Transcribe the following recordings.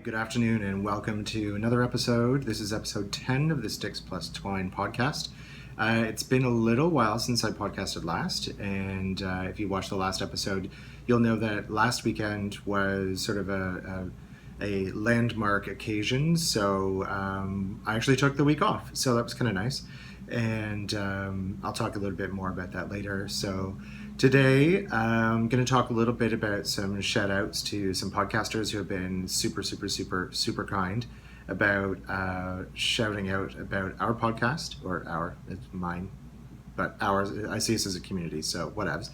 Good afternoon and welcome to another episode. This is episode 10 of the Sticks plus Twine podcast. It's been a little while since I podcasted last, and if you watched the last episode, you'll know that last weekend was sort of a landmark occasion, so I actually took the week off, so that was kind of nice, and I'll talk a little bit more about that later. So today, I'm going to talk a little bit about some shout outs to some podcasters who have been super kind about shouting out about our podcast, it's mine, but ours, I see this as a community, so whatevs.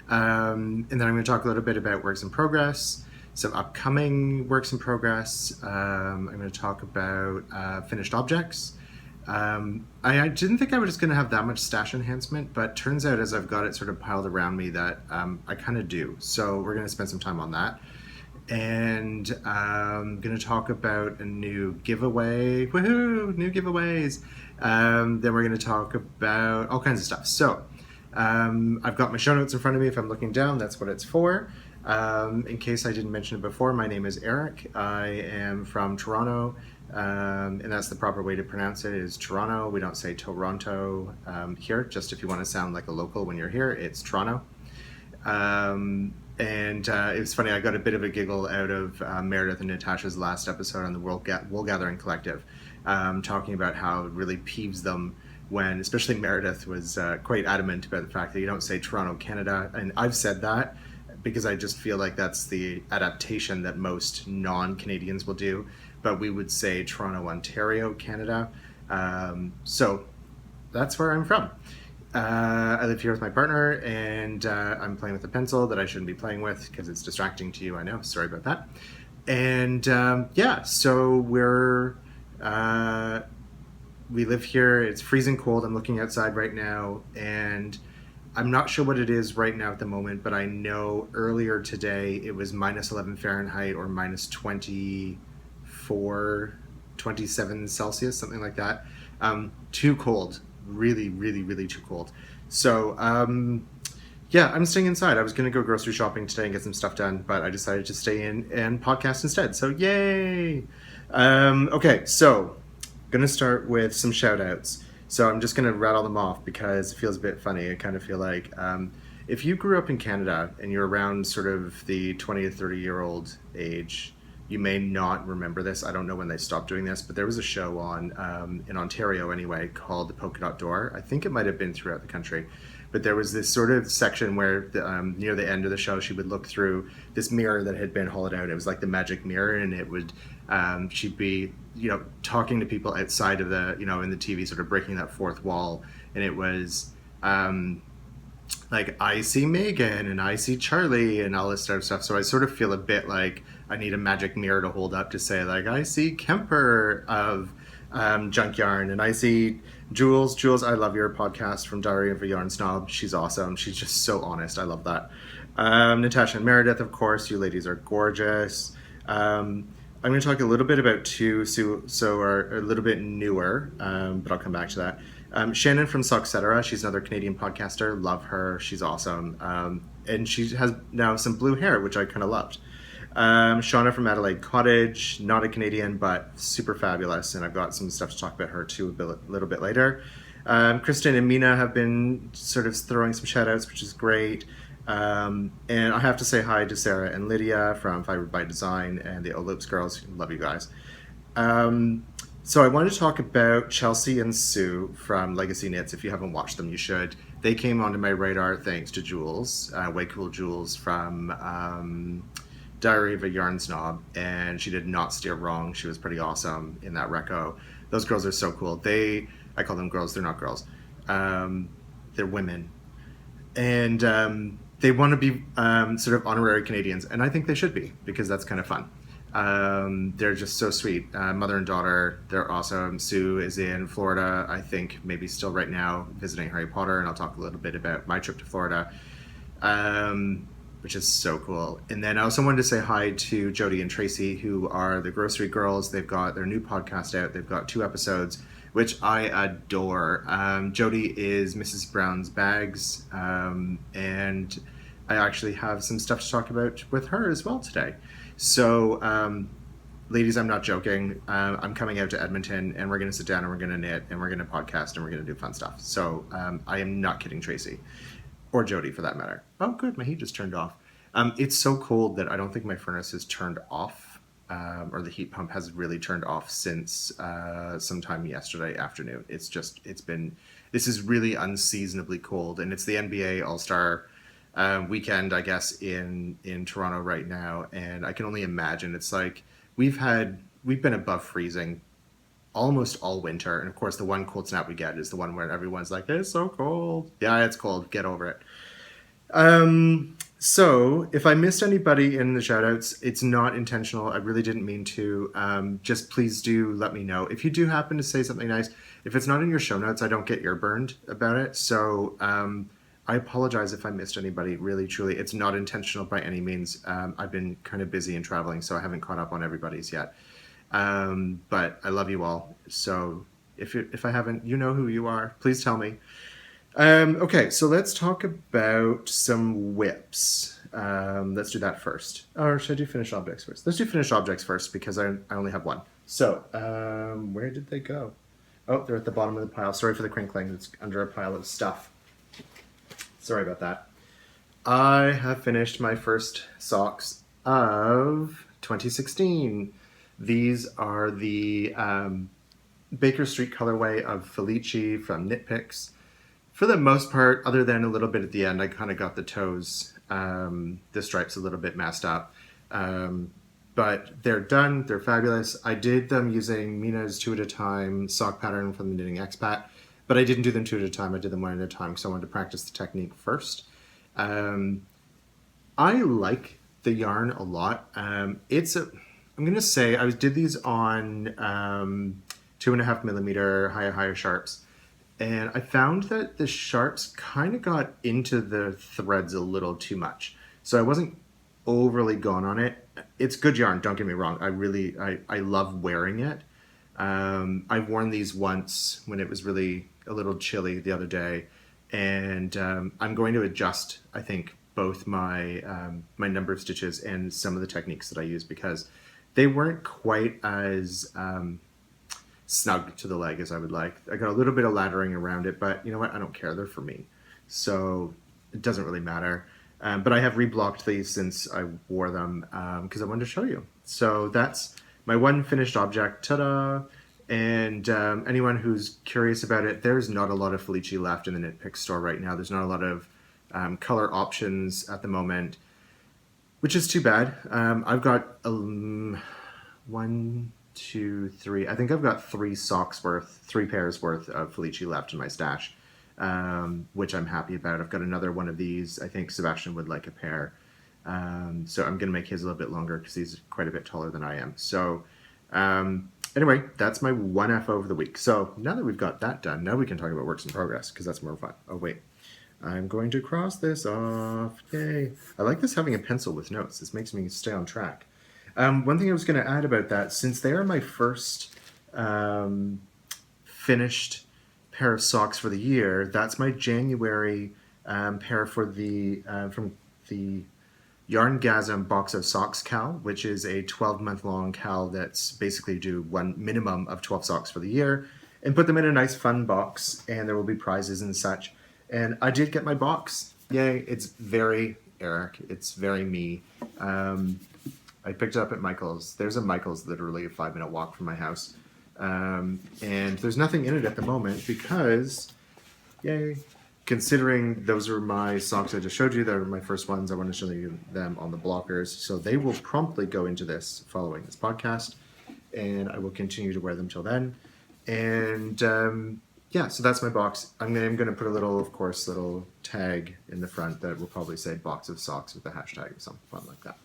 And then I'm going to talk a little bit about works in progress, some upcoming works in progress. I'm going to talk about finished objects. I didn't think I was just going to have that much stash enhancement, but turns out as I've got it sort of piled around me that I kind of do. So we're going to spend some time on that. And I'm going to talk about a new giveaway. Woohoo! New giveaways. Then we're going to talk about all kinds of stuff. So I've got my show notes in front of me. If I'm looking down, that's what it's for. In case I didn't mention it before, my name is Eric. I am from Toronto. And that's the proper way to pronounce it, is Toronto. We don't say Toronto here, just if you want to sound like a local when you're here, it's Toronto. And it was funny, I got a bit of a giggle out of Meredith and Natasha's last episode on the Wool Gathering Collective, talking about how it really peeves them when, especially Meredith was quite adamant about the fact that you don't say Toronto, Canada. And I've said that because I just feel like that's the adaptation that most non-Canadians will do. But we would say Toronto, Ontario, Canada. So that's where I'm from. I live here with my partner, and I'm playing with a pencil that I shouldn't be playing with because it's distracting to you, I know. Sorry about that. And yeah, so we live here. It's freezing cold. I'm looking outside right now, and I'm not sure what it is right now at the moment, but I know earlier today it was minus 11 Fahrenheit or minus 27 Celsius, something like that. Too cold, really too cold. So yeah, I'm staying inside. I was gonna go grocery shopping today and get some stuff done, but I decided to stay in and podcast instead, so yay. Okay, so I'm gonna start with some shout outs. So I'm just gonna rattle them off because it feels a bit funny. I kind of feel like if you grew up in Canada and you're around sort of the 20 to 30-year-old age, you may not remember this. I don't know when they stopped doing this, but there was a show on in Ontario anyway called The Polka Dot Door. I think it might have been throughout the country, but there was this sort of section where near the end of the show, she would look through this mirror that had been hollowed out. It was like the magic mirror, and it would she'd be talking to people outside of the in the TV, sort of breaking that fourth wall, and it was like, I see Megan and I see Charlie and all this sort of stuff. So I sort of feel a bit like I need a magic mirror to hold up to say, like, I see Kemper of Junk Yarn, and I see Jules. Jules, I love your podcast from Diary of a Yarn Snob. She's awesome. She's just so honest. I love that. Natasha and Meredith, of course. You ladies are gorgeous. I'm going to talk a little bit about two so are a little bit newer, but I'll come back to that. Shannon from Socksetera, she's another Canadian podcaster. Love her. She's awesome. And she has now some blue hair, which I kind of loved. Shauna from Adelaide Cottage, not a Canadian, but super fabulous. And I've got some stuff to talk about her too a little bit later. Kristen and Mina have been sort of throwing some shout outs, which is great. And I have to say hi to Sarah and Lydia from Fiber by Design and the OUTLANDER girls. Love you guys. So I wanted to talk about Chelsea and Sue from Legacy Knits. If you haven't watched them, you should. They came onto my radar thanks to Jules, Way Cool Jules from Diary of a Yarn Snob, and she did not steer wrong. She was pretty awesome in that reco. Those girls are so cool. I call them girls, they're not girls. They're women. And they want to be sort of honorary Canadians, and I think they should be, because that's kind of fun. They're just so sweet. Mother and daughter, they're awesome. Sue is in Florida, I think maybe still right now, visiting Harry Potter, and I'll talk a little bit about my trip to Florida, which is so cool. And then I also wanted to say hi to Jody and Tracy, who are the Grocery Girls. They've got their new podcast out. They've got 2 episodes, which I adore. Jody is Mrs. Brown's Bags, and I actually have some stuff to talk about with her as well today. So ladies, I'm not joking. I'm coming out to Edmonton, and we're going to sit down and we're going to knit and we're going to podcast and we're going to do fun stuff. So I am not kidding Tracy or Jody for that matter. Oh, good. My heat just turned off. It's so cold that I don't think my furnace is turned off, or the heat pump has really turned off since sometime yesterday afternoon. This is really unseasonably cold, and it's the NBA All-Star weekend, I guess, in Toronto right now, and I can only imagine. It's like we've been above freezing almost all winter, and of course the one cold snap we get is the one where everyone's like, it's so cold. Yeah, it's cold, get over it. So if I missed anybody in the shoutouts, it's not intentional. I really didn't mean to. Just please do let me know if you do happen to say something nice. If it's not in your show notes, I don't get ear-burned about it. So I apologize if I missed anybody. Really, truly, it's not intentional by any means. I've been kind of busy and traveling, so I haven't caught up on everybody's yet. But I love you all. So if I haven't, you know who you are. Please tell me. Okay, so let's talk about some whips. Let's do that first. Or should I do finished objects first? Let's do finished objects first because I only have one. So, where did they go? Oh, they're at the bottom of the pile. Sorry for the crinkling. It's under a pile of stuff. Sorry about that. I have finished my first socks of 2016. These are the Baker Street colorway of Felici from Knit Picks. For the most part, other than a little bit at the end, I kind of got the toes, the stripes a little bit messed up. But they're done. They're fabulous. I did them using MINA'S 2 at a time sock pattern from the Knitting Expat, but I didn't do them 2 at a time. I did them 1 at a time because I wanted to practice the technique first. I like the yarn a lot. I'm going to say I did these on 2.5 millimeter higher sharps. And I found that the sharps kind of got into the threads a little too much. So I wasn't overly gone on it. It's good yarn, don't get me wrong. I love wearing it. I've worn these once when it was really a little chilly the other day. And I'm going to adjust, I think, both my my number of stitches and some of the techniques that I use because they weren't quite as snug to the leg as I would like. I got a little bit of laddering around it, but you know what? I don't care. They're for me. So it doesn't really matter. But I have reblocked these since I wore them because I wanted to show you. So that's my one finished object. Ta-da! And anyone who's curious about it, there's not a lot of Felici left in the Knit Pick store right now. There's not a lot of color options at the moment, which is too bad. I've got 1, 2, 3. I think I've got 3 pairs worth of Felici left in my stash, which I'm happy about. I've got another one of these. I think Sebastian would like a pair. So I'm going to make his a little bit longer because he's quite a bit taller than I am. So anyway, that's my 1FO of the week. So now that we've got that done, now we can talk about works in progress because that's more fun. Oh, wait. I'm going to cross this off. Yay. I like this having a pencil with notes. This makes me stay on track. One thing I was going to add about that, since they are my first finished pair of socks for the year, that's my January pair for the from the YARNGASM BOXOSOXKAL, which is a 12-month-long KAL that's basically do one minimum of 12 socks for the year, and put them in a nice fun box, and there will be prizes and such. And I did get my box. Yay, it's very Eric. It's very me. I picked it up at Michael's. There's a Michael's literally a 5-minute walk from my house. And there's nothing in it at the moment because, yay, considering those are my socks I just showed you, they're my first ones, I want to show you them on the blockers. So they will promptly go into this following this podcast, and I will continue to wear them till then. And yeah, so that's my box. I'm going to put a little, of course, little tag in the front that will probably say box of socks with a hashtag or something fun like that.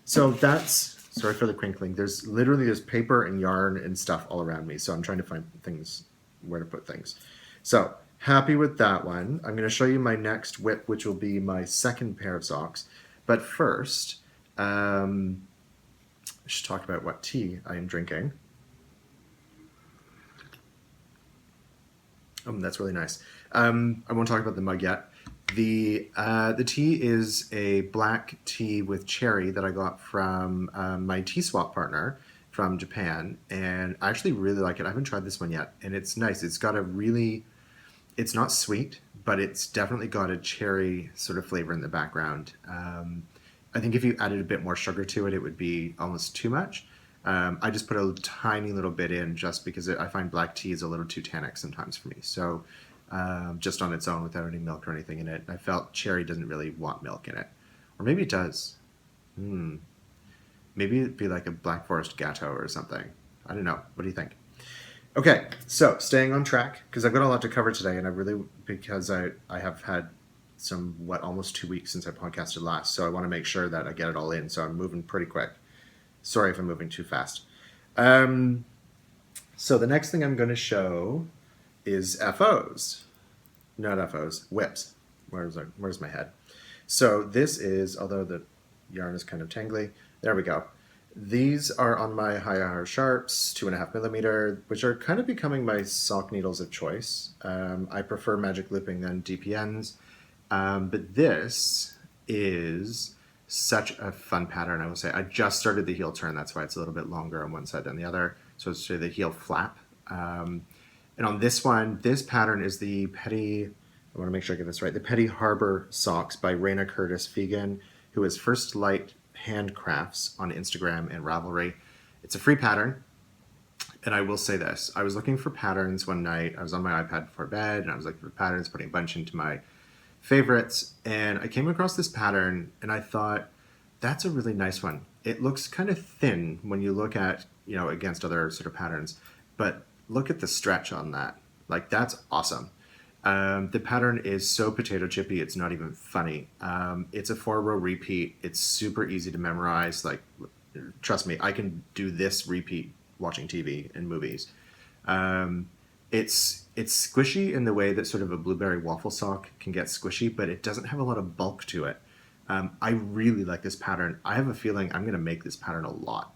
So that's, sorry for the crinkling. There's paper and yarn and stuff all around me. So I'm trying to find things, where to put things. So happy with that one. I'm going to show you my next whip, which will be my second pair of socks. But first, I should talk about what tea I am drinking. That's really nice. I won't talk about the mug yet. The tea is a black tea with cherry that I got from my tea swap partner from Japan, and I actually really like it. I haven't tried this one yet, and it's nice. It's got a really, it's not sweet, but it's definitely got a cherry sort of flavor in the background. I think if you added a bit more sugar to it, it would be almost too much. I just put a tiny little bit in just because I find black tea is a little too tannic sometimes for me. So just on its own without any milk or anything in it, I felt cherry doesn't really want milk in it. Or maybe it does. Maybe it'd be like a Black Forest Gatto or something. I don't know. What do you think? Okay, so staying on track, because I've got a lot to cover today, and because I have had almost 2 weeks since I podcasted last, so I want to make sure that I get it all in, so I'm moving pretty quick. Sorry if I'm moving too fast. So the next thing I'm going to show is FOs. Not FOs, whips. Where's my head? So this is, although the yarn is kind of tangly, there we go. These are on my HARBOUR Sharps, 2.5mm, which are kind of becoming my sock needles of choice. I prefer magic looping than DPNs, but this is such a fun pattern, I will say. I just started the heel turn, that's why it's a little bit longer on one side than the other. So it's the heel flap. And on this one, this pattern is the Petty, I want to make sure I get this right, the Petty HARBOUR Socks by RAYNA FEGAN, who is FIRSTLIGHT Handcrafts on Instagram and Ravelry. It's a free pattern, and I will say this. I was looking for patterns one night. I was on my iPad before bed, and I was looking for patterns, putting a bunch into my favorites, and I came across this pattern, and I thought, that's a really nice one. It looks kind of thin when you look at, against other sort of patterns, but look at the stretch on that. Like, that's awesome. The pattern is so potato chippy, it's not even funny. It's a 4-row repeat. It's super easy to memorize. Like, trust me, I can do this repeat watching TV and movies. It's squishy in the way that sort of a blueberry waffle sock can get squishy, but it doesn't have a lot of bulk to it. I really like this pattern. I have a feeling I'm going to make this pattern a lot.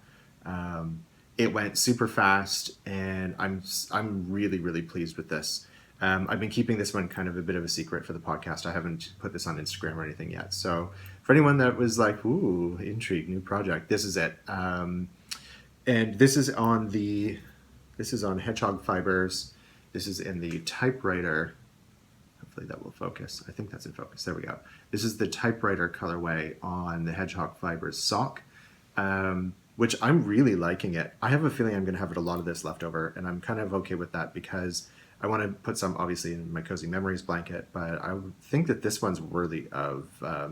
It went super fast, and I'm really, really pleased with this. I've been keeping this one kind of a bit of a secret for the podcast. I haven't put this on Instagram or anything yet. So for anyone that was like, ooh, intrigue, new project, this is it. And this is on HEDGEHOG fibers. This is in the typewriter. Hopefully that will focus. I think that's in focus. There we go. This is the typewriter colorway on the HEDGEHOG fibers sock, which I'm really liking it. I have a feeling I'm going to have a lot of this left over, and I'm kind of okay with that because I want to put some, obviously, in my Cozy Memories blanket, but I think that this one's worthy of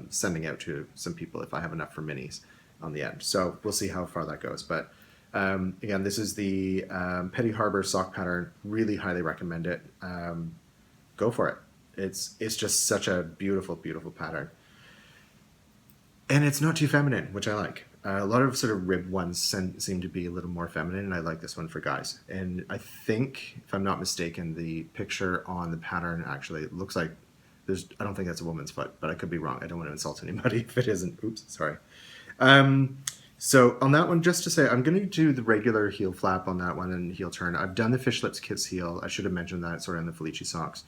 sending out to some people if I have enough for minis on the end. So we'll see how far that goes. But again, this is the Petty HARBOUR sock pattern. Really highly recommend it. Go for it. It's just such a beautiful, beautiful pattern. And it's not too feminine, which I like. A lot of sort of ribbed ones seem to be a little more feminine, and I like this one for guys. And I think, if I'm not mistaken, the picture on the pattern actually it looks like I don't think that's a woman's foot, but I could be wrong. I don't want to insult anybody if it isn't. Oops, sorry. So on that one, just to say, I'm going to do the regular heel flap on that one and heel turn. I've done the fish lips kiss heel. I should have mentioned that sort of in the FELICI socks.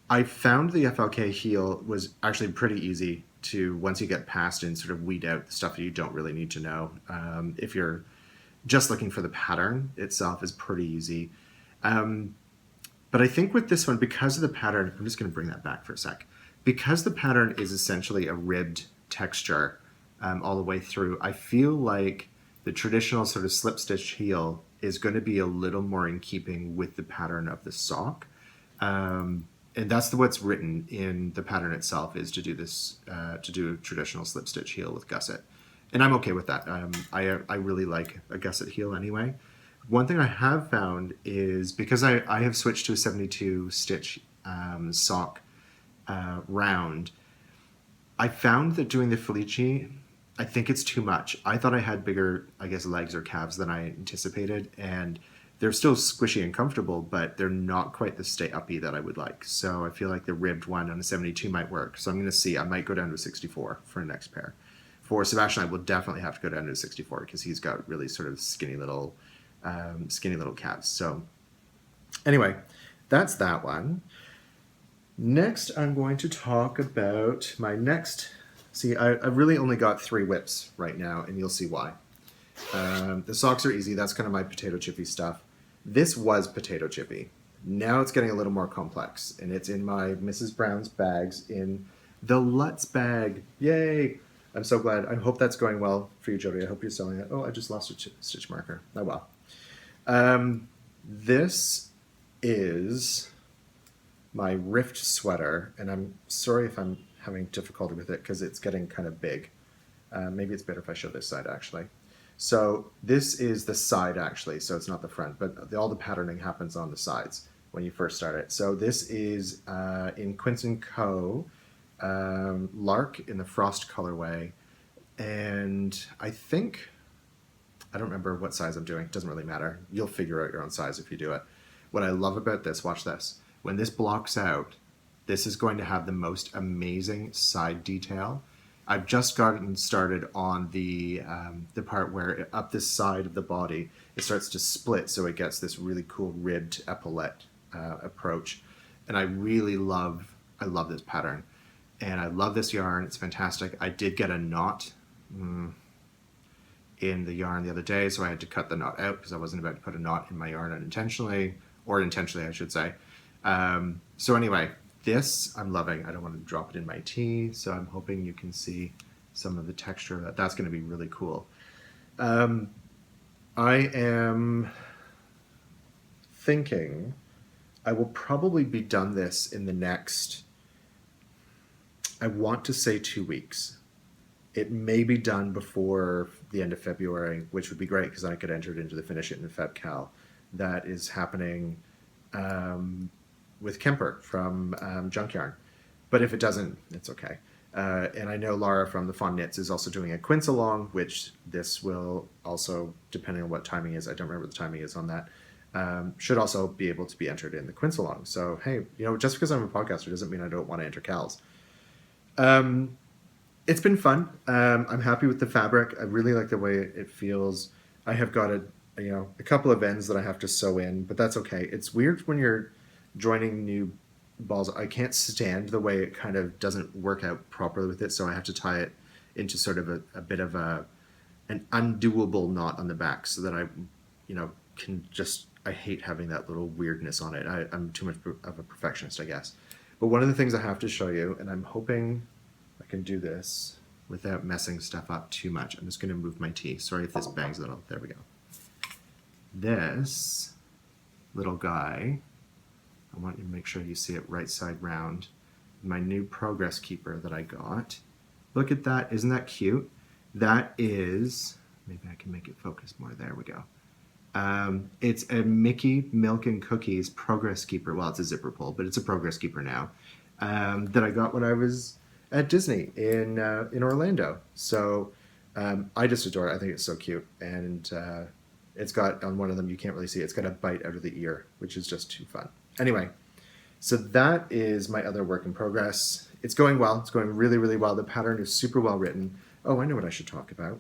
I found the FLK heel was actually pretty easy to, once you get past and sort of weed out the stuff that you don't really need to know. If you're just looking for the pattern itself is pretty easy. But I think with this one, because of the pattern, I'm just going to bring that back for a sec. Because the pattern is essentially a ribbed texture all the way through, I feel like the traditional sort of slip stitch heel is going to be a little more in keeping with the pattern of the sock. And that's what's written in the pattern itself, is to do this, to do a traditional slip stitch heel with gusset. And I'm okay with that. I really like a gusset heel anyway. One thing I have found is, because I have switched to a 72 stitch sock round, I found that doing the FELICI, I think it's too much. I thought I had bigger, I guess, legs or calves than I anticipated, and they're still squishy and comfortable, but they're not quite the stay-uppy that I would like. So I feel like the ribbed one on a 72 might work. So I'm going to see. I might go down to a 64 for the next pair. For Sebastian, I will definitely have to go down to a 64 because he's got really sort of skinny little calves. So anyway, that's that one. Next, I'm going to talk about my next... See, I've really only got 3 whips right now, and you'll see why. The socks are easy. That's kind of my potato chippy stuff. This was potato chippy. Now it's getting a little more complex, and it's in my Mrs. Brown's bags in the LUTZ bag. Yay! I'm so glad. I hope that's going well for you, Jody. I hope you're selling it. Oh, I just lost a stitch marker. Oh, well. This is my Rift sweater, and I'm sorry if I'm having difficulty with it because it's getting kind of big. Maybe it's better if I show this side, actually. So this is the side, actually, so it's not the front, but all the patterning happens on the sides when you first start it. So this is in QUINCE & Co. LARK in the Frost colorway, and I don't remember what size I'm doing. It doesn't really matter. You'll figure out your own size if you do it. What I love about this, watch this. When this blocks out, this is going to have the most amazing side detail. I've just gotten started on the part where up this side of the body, it starts to split, so it gets this really cool ribbed epaulette approach. And I love this pattern. And I love this yarn. It's fantastic. I did get a knot in the yarn the other day, so I had to cut the knot out because I wasn't about to put a knot in my yarn unintentionally, or intentionally, I should say. So anyway, this I'm loving. I don't want to drop it in my tea, so I'm hoping you can see some of the texture of that. That's going to be really cool. I am thinking I will probably be done this in the next, I want to say 2 weeks. It may be done before the end of February, which would be great because I could enter it into the Finish It in FEBCAL. That is happening with Kemper from Junk Yarn. But if it doesn't, it's okay. And I know Laura from the Fond Knits is also doing a QUINCE along, which this will also, depending on what timing is, I don't remember what the timing is on that, should also be able to be entered in the QUINCE along. So, hey, just because I'm a podcaster doesn't mean I don't want to enter CALs. It's been fun. I'm happy with the fabric. I really like the way it feels. I have got a couple of ends that I have to sew in, but that's okay. It's weird when you're joining new balls. I can't stand the way it kind of doesn't work out properly with it, so I have to tie it into sort of a bit of an undoable knot on the back so that I, can just, I hate having that little weirdness on it. I'm too much of a perfectionist, I guess. But one of the things I have to show you, and I'm hoping I can do this without messing stuff up too much. I'm just going to move my tea. Sorry if this bangs it up. There we go. This little guy, I want you to make sure you see it right side round. My new progress keeper that I got. Look at that. Isn't that cute? That is, maybe I can make it focus more. There we go. It's a Mickey Milk and Cookies progress keeper. Well, it's a zipper pull, but it's a progress keeper now. That I got when I was at Disney in Orlando. So I just adore it. I think it's so cute. And it's got, on one of them, you can't really see it, it's got a bite out of the ear, which is just too fun. Anyway, so that is my other work in progress. It's going well. It's going really, really well. The pattern is super well written. Oh, I know what I should talk about.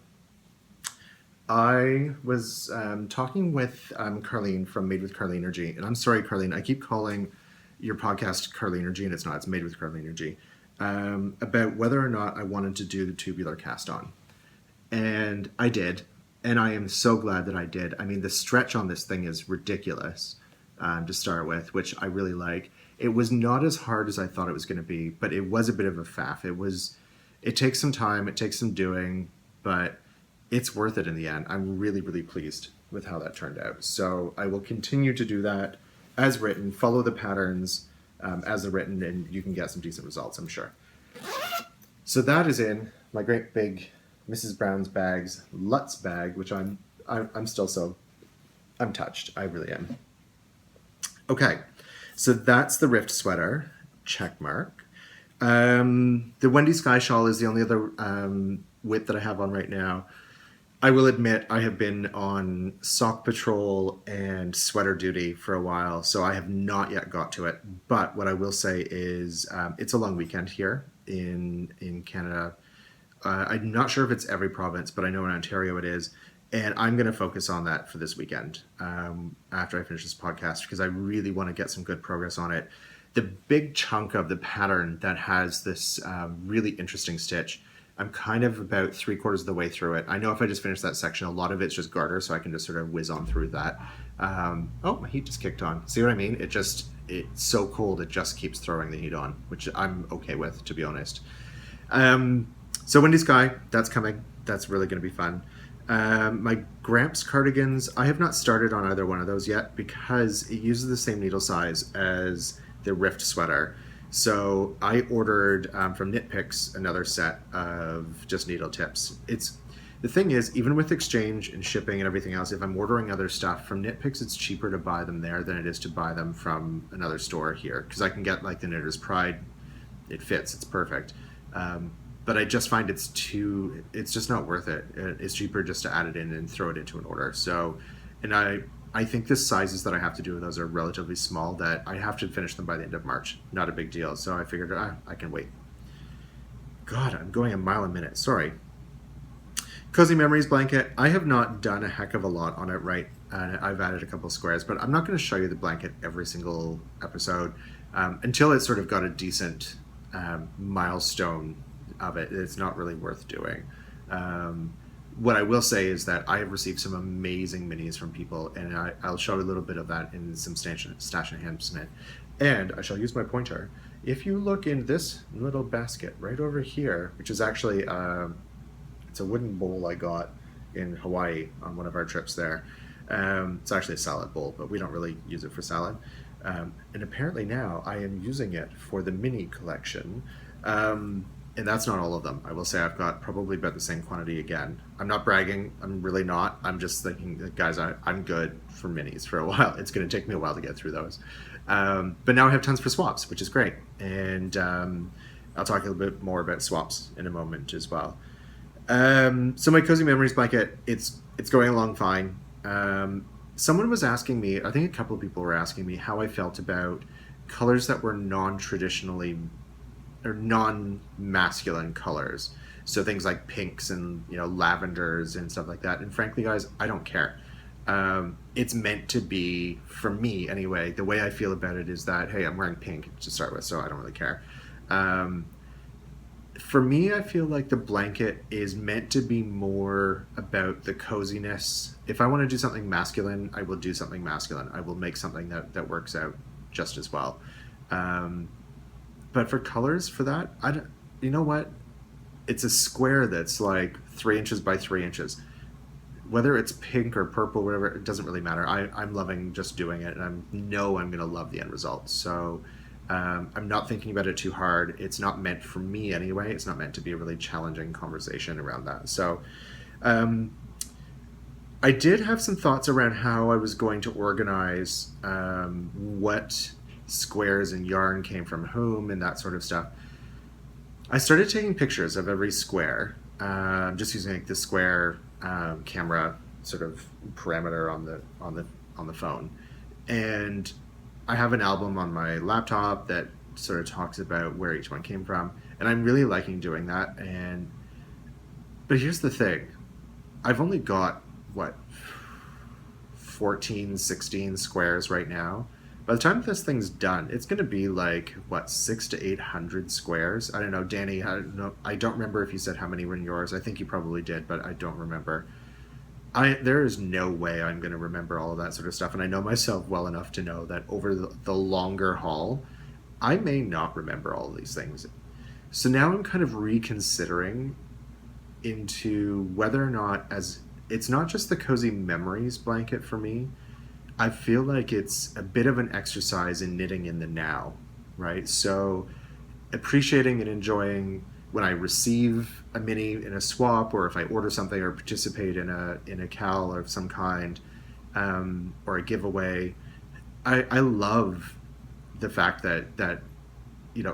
I was talking with Carlene from Made with Carlenergy, and I'm sorry, Carlene, I keep calling your podcast Carlenergy, and it's not. It's Made with Carlenergy, about whether or not I wanted to do the tubular cast on. And I did, and I am so glad that I did. I mean, the stretch on this thing is ridiculous to start with, which I really like. It was not as hard as I thought it was going to be, but it was a bit of a faff. It takes some time, it takes some doing, but it's worth it in the end. I'm really, really pleased with how that turned out. So I will continue to do that as written, follow the patterns as they're written, and you can get some decent results, I'm sure. So that is in my great big Mrs. Brown's bags, LUTZ bag, which I'm still so, I'm touched. I really am. Okay, so that's the Rift sweater, check mark. The Wendy Sky shawl is the only other whip that I have on right now. I will admit I have been on sock patrol and sweater duty for a while, so I have not yet got to it. But what I will say is it's a long weekend here in Canada. I'm not sure if it's every province, but I know in Ontario it is. And I'm going to focus on that for this weekend after I finish this podcast, because I really want to get some good progress on it. the big chunk of the pattern that has this really interesting stitch, I'm kind of about 3/4 of the way through it. I know if I just finish that section, a lot of it's just garter, so I can just sort of whiz on through that. Oh, my heat just kicked on. See what I mean? It's so cold, it just keeps throwing the heat on, which I'm okay with, to be honest. So Windy Sky, that's coming. That's really going to be fun. My Gramps cardigans, I have not started on either one of those yet because it uses the same needle size as the Rift sweater. So I ordered from Knit Picks another set of just needle tips. The thing is, even with exchange and shipping and everything else, if I'm ordering other stuff from Knit Picks, it's cheaper to buy them there than it is to buy them from another store here, because I can get like the Knitter's Pride. It fits, it's perfect. But I just find it's just not worth it. It's cheaper just to add it in and throw it into an order. So, and I think the sizes that I have to do with those are relatively small, that I have to finish them by the end of March. Not a big deal. So I figured I can wait. God, I'm going a mile a minute. Sorry. Cozy Memories blanket. I have not done a heck of a lot on it, right? I've added a couple squares, but I'm not going to show you the blanket every single episode until it's sort of got a decent milestone of it. It's not really worth doing. What I will say is that I have received some amazing minis from people, and I'll show you a little bit of that in some Stash and Handmade. And I shall use my pointer. If you look in this little basket right over here, which is actually it's a wooden bowl I got in Hawaii on one of our trips there. It's actually a salad bowl, but we don't really use it for salad. And apparently now I am using it for the mini collection. And that's not all of them. I will say I've got probably about the same quantity again. I'm not bragging. I'm really not. I'm just thinking, guys, I'm good for minis for a while. It's going to take me a while to get through those. But now I have tons for swaps, which is great. And I'll talk a little bit more about swaps in a moment as well. So my Cozy Memories blanket, it's going along fine. Someone was asking me, I think a couple of people were asking me how I felt about colors that were non-traditionally or non-masculine colors. So things like pinks and lavenders and stuff like that. And frankly, guys, I don't care. It's meant to be, for me anyway, the way I feel about it is that, hey, I'm wearing pink to start with, so I don't really care. For me, I feel like the blanket is meant to be more about the coziness. If I want to do something masculine, I will do something masculine. I will make something that works out just as well. But for colors, for that, you know what? It's a square that's like 3 inches by 3 inches. Whether it's pink or purple, whatever, it doesn't really matter. I'm loving just doing it, and I know I'm going to love the end result. So I'm not thinking about it too hard. It's not meant for me anyway. It's not meant to be a really challenging conversation around that. So I did have some thoughts around how I was going to organize what squares and yarn came from whom and that sort of stuff. I started taking pictures of every square, just using like the square camera sort of parameter on the phone, and I have an album on my laptop that sort of talks about where each one came from, and I'm really liking doing that. But here's the thing, I've only got 14, 16 squares right now. By the time this thing's done, it's going to be like, 600 to 800 squares? I don't know, Danny, I don't remember if you said how many were in yours. I think you probably did, but I don't remember. There is no way I'm going to remember all of that sort of stuff, and I know myself well enough to know that over the longer haul, I may not remember all of these things. So now I'm kind of reconsidering into whether or not, as it's not just the Cozy Memories blanket for me, I feel like it's a bit of an exercise in knitting in the now, right? So appreciating and enjoying when I receive a mini in a swap, or if I order something or participate in a KAL of some kind, or a giveaway. I love the fact that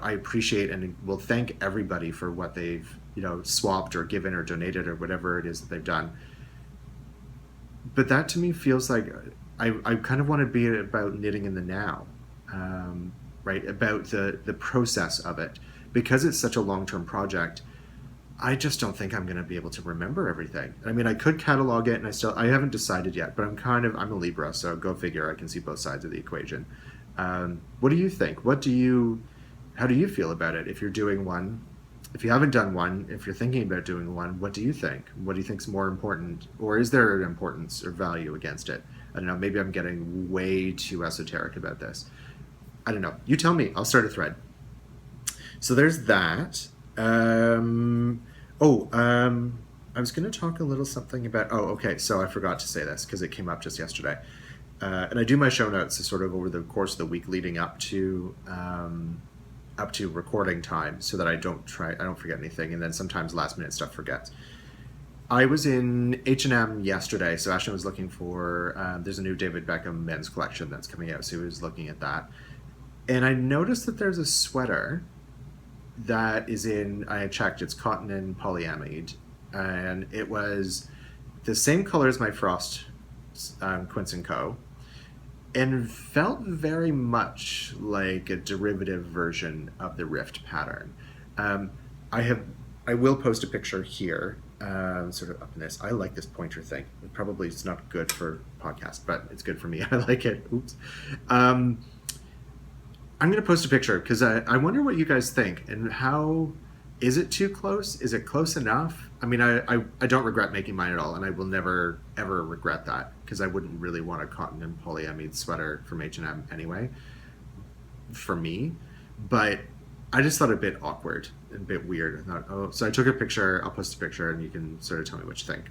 I appreciate and will thank everybody for what they've swapped or given or donated or whatever it is that they've done. But that to me feels like I kind of want to be about knitting in the now, right? About the process of it. Because it's such a long-term project, I just don't think I'm going to be able to remember everything. I mean, I could catalog it, and I haven't decided yet, but I'm a Libra, so go figure, I can see both sides of the equation. What do you think? How do you feel about it? If you're doing one, if you haven't done one, if you're thinking about doing one, what do you think? What do you think is more important? Or is there an importance or value against it? I don't know, maybe I'm getting way too esoteric about this. I don't know. You tell me. I'll start a thread. So there's that. I was going to talk a little something about... Oh, okay. So I forgot to say this because it came up just yesterday. And I do my show notes sort of over the course of the week leading up to recording time so that I don't forget anything. And then sometimes last minute stuff forgets. I was in H&M yesterday. So Ashton was looking for... there's a new David Beckham men's collection that's coming out. So he was looking at that. And I noticed that there's a sweater that is I checked, it's cotton and polyamide, and it was the same color as my Frost Quince & Co. and felt very much like a derivative version of the Rift pattern. I will post a picture here, sort of up in this. I like this pointer thing. It's not good for podcast, but it's good for me. I like it. Oops. I'm going to post a picture because I wonder what you guys think and how, is it too close? Is it close enough? I mean, I don't regret making mine at all, and I will never, ever regret that because I wouldn't really want a cotton and polyamide sweater from H&M anyway, for me. But I just thought it a bit awkward and a bit weird. I thought, so I took a picture. I'll post a picture and you can sort of tell me what you think.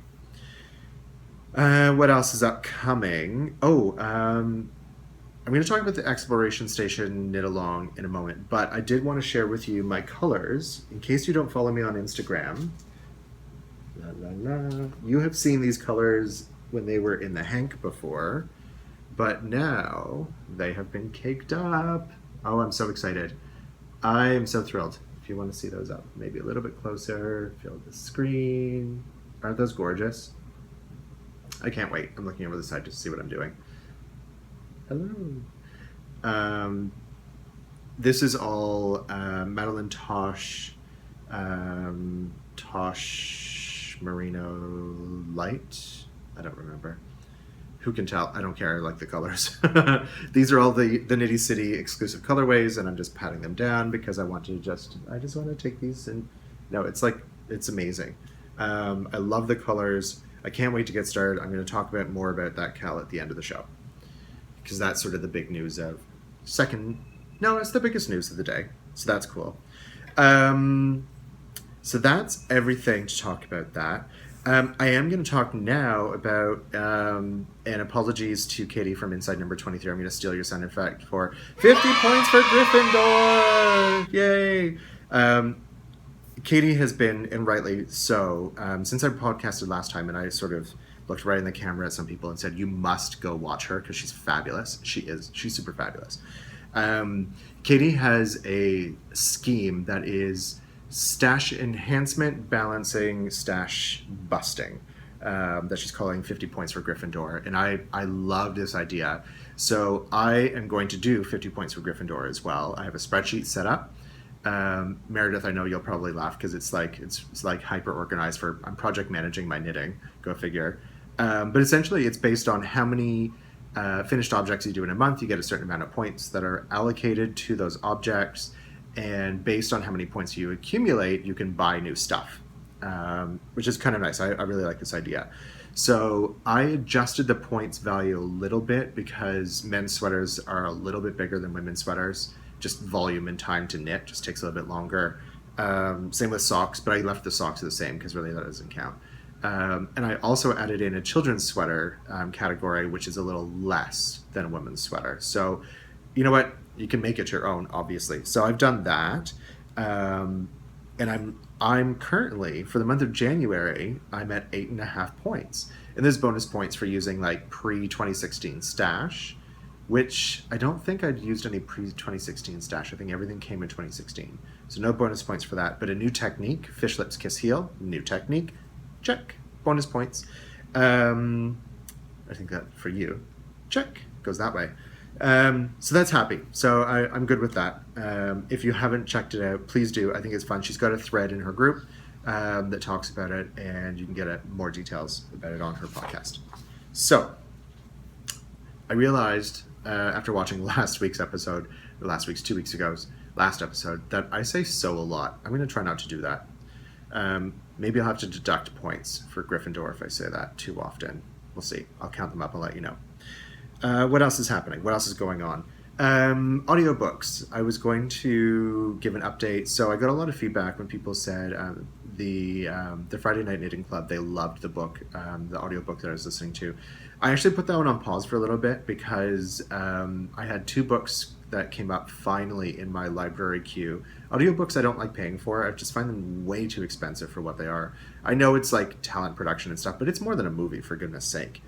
What else is upcoming? I'm going to talk about the Exploration Station knit along in a moment, but I did want to share with you my colors in case you don't follow me on Instagram. La, la, la. You have seen these colors when they were in the hank before, but now they have been caked up. Oh, I'm so excited. I am so thrilled. If you want to see those up, maybe a little bit closer, fill the screen. Aren't those gorgeous? I can't wait. I'm looking over the side just to see what I'm doing. Hello. This is all Madeline Tosh Merino Light. I don't remember. Who can tell? I don't care. I like the colors. These are all the Nitty City exclusive colorways, and I'm just patting them down because I just want to take these and it's amazing. I love the colors. I can't wait to get started. I'm going to talk more about that KAL at the end of the show, because that's sort of the big news of it's the biggest news of the day. So that's cool. So that's everything to talk about that. I am going to talk now about, and apologies to Katie from Inside Number 23. I'm going to steal your sound effect for 50 points for Gryffindor. Yay. Katie has been, and rightly so, since I podcasted last time, and I sort of looked right in the camera at some people and said, you must go watch her because she's fabulous. She's super fabulous. Katie has a scheme that is stash enhancement, balancing, stash busting, that she's calling 50 points for Gryffindor. And I love this idea. So I am going to do 50 points for Gryffindor as well. I have a spreadsheet set up. Meredith, I know you'll probably laugh because it's like hyper organized I'm project managing my knitting, go figure. But essentially it's based on how many finished objects you do in a month. You get a certain amount of points that are allocated to those objects, and based on how many points you accumulate, you can buy new stuff, which is kind of nice. I really like this idea. So I adjusted the points value a little bit because men's sweaters are a little bit bigger than women's sweaters. Just volume and time to knit just takes a little bit longer. Same with socks, but I left the socks the same because really that doesn't count. And I also added in a children's sweater category, which is a little less than a women's sweater. So you know what? You can make it your own, obviously. So I've done that. And I'm currently, for the month of January, I'm at 8.5 points. And there's bonus points for using like pre-2016 stash, which I don't think I'd used any pre-2016 stash. I think everything came in 2016. So no bonus points for that. But a new technique, Fish Lips Kiss Heel, new technique, check, bonus points. I think that for you, check, goes that way. So that's happy. So I'm good with that. If you haven't checked it out, please do. I think it's fun. She's got a thread in her group that talks about it, and you can get more details about it on her podcast. So I realized after watching last week's episode, or last week's 2 weeks ago's last episode, that I say so a lot. I'm going to try not to do that. Maybe I'll have to deduct points for Gryffindor if I say that too often. We'll see. I'll count them up and let you know. What else is happening? What else is going on? Audiobooks. I was going to give an update. So I got a lot of feedback when people said the Friday Night Knitting Club, they loved the book, the audiobook that I was listening to. I actually put that one on pause for a little bit because I had 2 books that came up finally in my library queue. Audiobooks I don't like paying for. I just find them way too expensive for what they are. I know it's like talent production and stuff, but it's more than a movie, for goodness sake.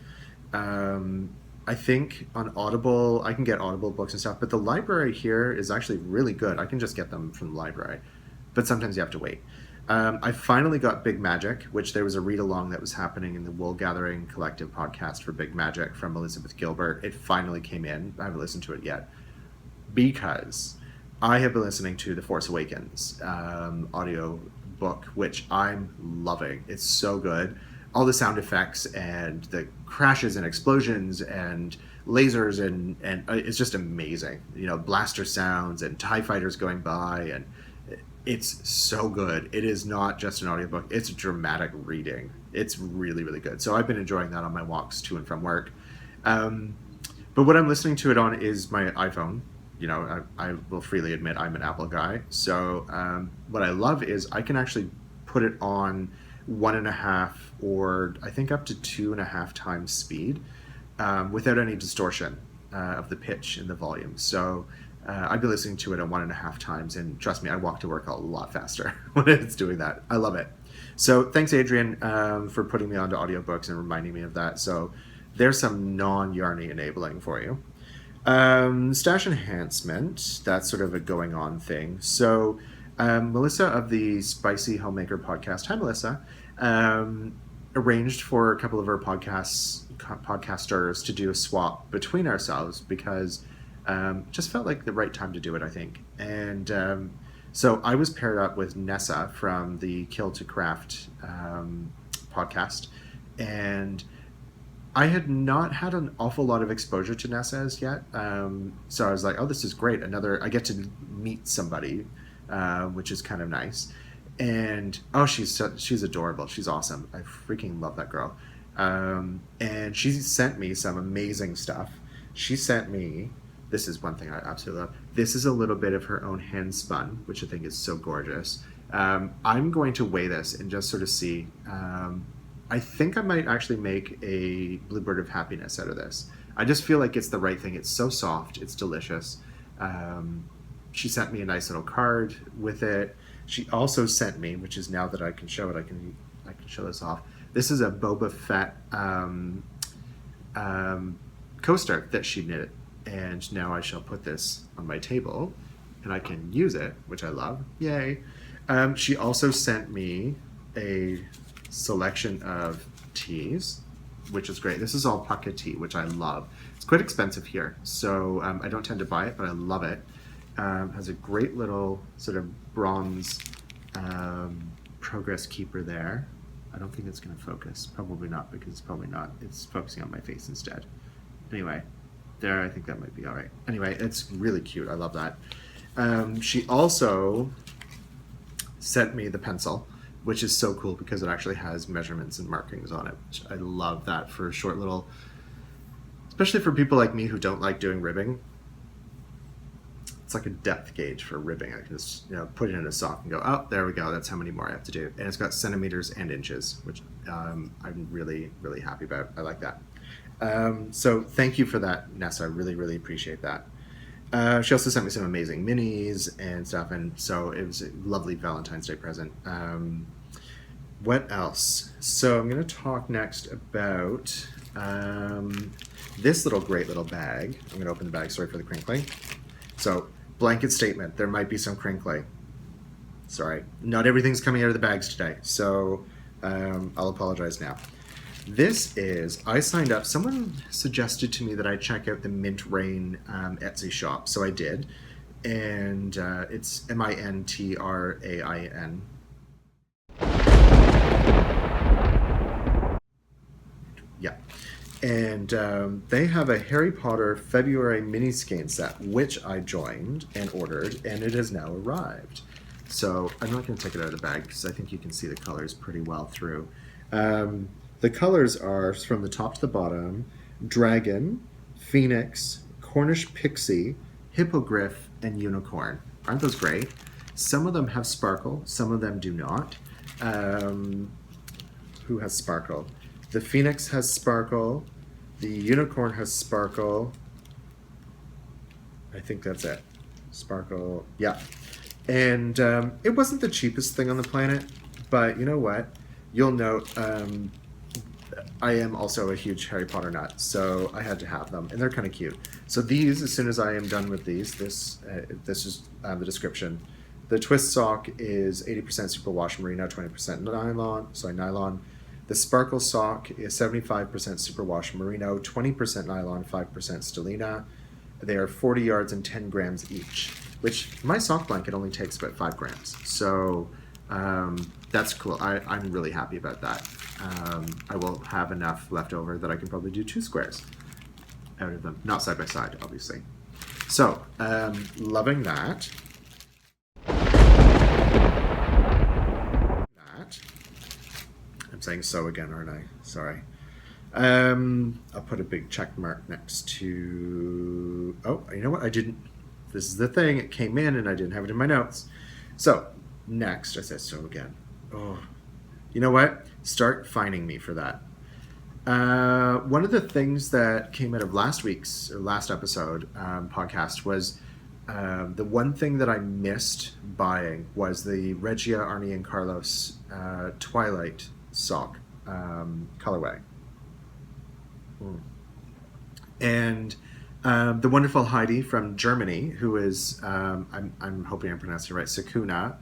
I think on Audible, I can get Audible books and stuff, but the library here is actually really good. I can just get them from the library, but sometimes you have to wait. I finally got Big Magic, which there was a read-along that was happening in the Wool Gathering Collective podcast for Big Magic from Elizabeth Gilbert. It finally came in. I haven't listened to it yet because I have been listening to The Force Awakens audio book, which I'm loving. It's so good. All the sound effects and the crashes and explosions and lasers and it's just amazing. You know, blaster sounds and TIE fighters going by, and it's so good. It is not just an audiobook, it's a dramatic reading. It's really, really good. So I've been enjoying that on my walks to and from work. But what I'm listening to it on is my iPhone. You know, I will freely admit I'm an Apple guy. So what I love is I can actually put it on 1.5 or I think up to 2.5 times speed without any distortion of the pitch and the volume. So I've been listening to it at 1.5 times, and trust me, I walk to work a lot faster when it's doing that. I love it. So thanks, Adrian, for putting me onto audiobooks and reminding me of that. So there's some non-Yarny enabling for you. Stash enhancement, that's sort of a going on thing. So Melissa of the Spicy Homemaker podcast, hi Melissa, arranged for a couple of our podcasters to do a swap between ourselves because just felt like the right time to do it, I think. And so I was paired up with NESSAI from the Kill to Craft podcast, and I had not had an awful lot of exposure to NESSAI yet. So I was like, oh, this is great. I get to meet somebody, which is kind of nice. And oh, she's adorable. She's awesome. I freaking love that girl. And she sent me some amazing stuff. She sent me, this is one thing I absolutely love. This is a little bit of her own hand spun, which I think is so gorgeous. I'm going to weigh this and just sort of see. I think I might actually make a Bluebird of Happiness out of this. I just feel like it's the right thing. It's so soft. It's delicious. She sent me a nice little card with it. She also sent me, which is now that I can show it, I can show this off. This is a Boba Fett coaster that she knit, and now I shall put this on my table, and I can use it, which I love. Yay! She also sent me a selection of teas, which is great. This is all pucka tea, which I love. It's quite expensive here, so I don't tend to buy it, but I love it. Has a great little sort of bronze progress keeper there. I don't think it's going to focus. Probably not, because it's probably not. It's focusing on my face instead. Anyway, there, I think that might be all right. Anyway, it's really cute. I love that. She also sent me the pencil, which is so cool because it actually has measurements and markings on it. Which I love that for a short little, especially for people like me who don't like doing ribbing. It's like a depth gauge for ribbing. I can just put it in a sock and go, oh, there we go. That's how many more I have to do. And it's got centimeters and inches, which I'm really, really happy about. I like that. So thank you for that, Nessa. I really, really appreciate that. She also sent me some amazing minis and stuff, and so it was a lovely Valentine's Day present. What else? So I'm going to talk next about this great little bag. I'm going to open the bag. Sorry for the crinkling. So, blanket statement. There might be some crinkling. Sorry. Not everything's coming out of the bags today, so I'll apologize now. This is, I signed up, someone suggested to me that I check out the Mint Rain Etsy shop, so I did, and it's MINTRAIN. Yeah. And they have a Harry Potter February MINISKEIN set, which I joined and ordered, and it has now arrived. So I'm not going to take it out of the bag because I think you can see the colors pretty well through. The colors are, from the top to the bottom, Dragon, Phoenix, Cornish Pixie, Hippogriff, and Unicorn. Aren't those great? Some of them have sparkle, some of them do not. Who has sparkle? The Phoenix has sparkle, the Unicorn has sparkle. I think that's it. Sparkle, yeah. And it wasn't the cheapest thing on the planet, but you know what? You'll note I am also a huge Harry Potter nut, so I had to have them, and they're kind of cute. So these, as soon as I am done with these, this is the description. The twist sock is 80% superwash merino, 20% nylon. The sparkle sock is 75% superwash merino, 20% nylon, 5% stellina. They are 40 yards and 10 grams each, which my sock blanket only takes about 5 grams. So that's cool. I'm really happy about that. I will have enough left over that I can probably do 2 squares out of them. Not side by side, obviously. So, loving that. I'm saying so again, aren't I? Sorry. I'll put a big check mark next to... Oh, you know what? I didn't... This is the thing. It came in and I didn't have it in my notes. So, next, I said so again. Oh, you know what? Start finding me for that. One of the things that came out of last episode podcast was the one thing that I missed buying was the Regia, Arne, and Carlos Twilight sock colorway. And the wonderful Heidi from Germany, who is, I'm hoping I'm pronouncing it right, Sakuna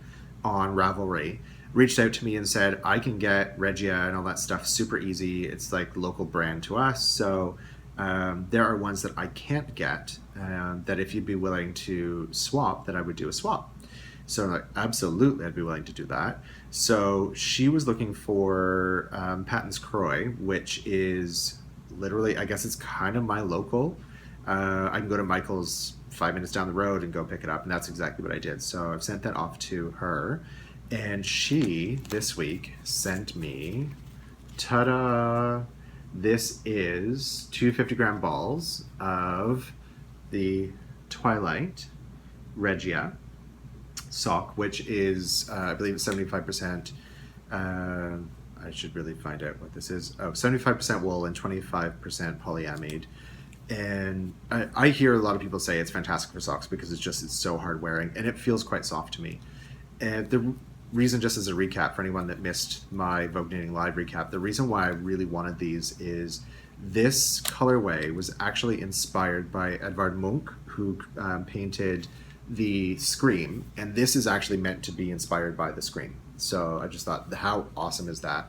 on Ravelry, reached out to me and said, I can get Regia and all that stuff super easy. It's like local brand to us. So there are ones that I can't get that if you'd be willing to swap, that I would do a swap. So like, absolutely, I'd be willing to do that. So she was looking for Patton's Croy, which is literally, I guess it's kind of my local. I can go to Michael's 5 minutes down the road and go pick it up, and that's exactly what I did. So I've sent that off to her, and she, this week, sent me, ta-da, this is 2 50-gram balls of the Twilight Regia sock, which is, I believe it's 75%, I should really find out what this is. Oh, 75% wool and 25% polyamide. And I hear a lot of people say it's fantastic for socks because it's so hard wearing, and it feels quite soft to me. And the reason, just as a recap for anyone that missed my Vogue Knitting Live recap, the reason why I really wanted these is this colorway was actually inspired by Edvard Munch, who painted the Scream, and this is actually meant to be inspired by the Scream. So I just thought, how awesome is that?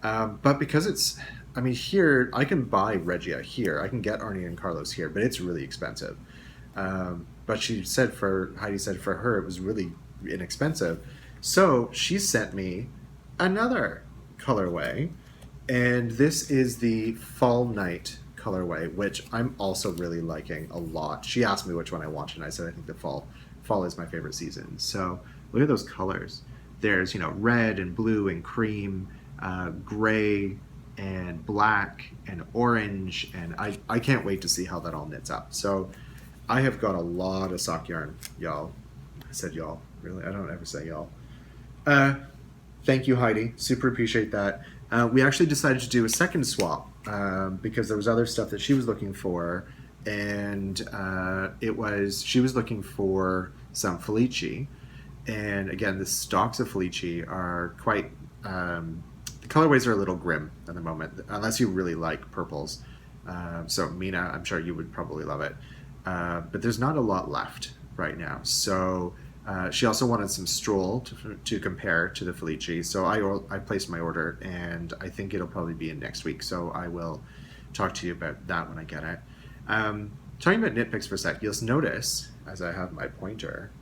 But because it's, I mean, here, I can buy Regia here. I can get Arne and Carlos here, but it's really expensive. But Heidi said for her, it was really inexpensive. So she sent me another colorway, and this is the Fall Night colorway, which I'm also really liking a lot. She asked me which one I wanted, and I said I think the fall is my favorite season. So look at those colors. There's, you know, red and blue and cream, gray and black and orange, and I can't wait to see how that all knits up. So I have got a lot of sock yarn, y'all. I said y'all, really? I don't ever say y'all. Thank you, Heidi. Super appreciate that. We actually decided to do a second swap because there was other stuff that she was looking for, and she was looking for some FELICI. And again, the stocks of FELICI are quite, the colorways are a little grim at the moment, unless you really like purples. So Mina, I'm sure you would probably love it. But there's not a lot left right now. So she also wanted some Stroll to compare to the FELICI. So I placed my order, and I think it'll probably be in next week. So I will talk to you about that when I get it. Talking about knit picks for a sec, you'll notice, as I have my pointer,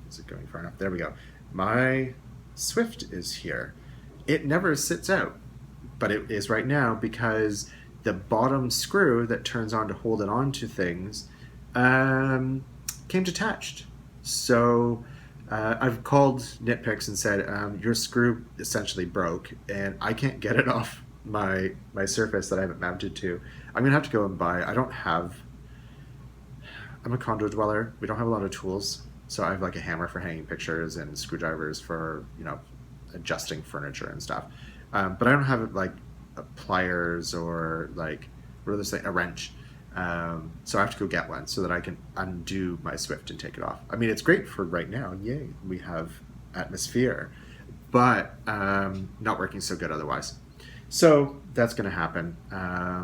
is it going far enough? There we go. My Swift is here. It never sits out, but it is right now because the bottom screw that turns on to hold it onto things came detached. So I've called Nitpicks and said, your screw essentially broke and I can't get it off my surface that I haven't mounted to. I'm gonna have to go and buy, I'm a condo dweller. We don't have a lot of tools. So I have like a hammer for hanging pictures and screwdrivers for, adjusting furniture and stuff. But I don't have like pliers or like, what do they say, a wrench. So I have to go get one so that I can undo my Swift and take it off. I mean, it's great for right now. Yay, we have atmosphere, but not working so good otherwise. So that's going to happen.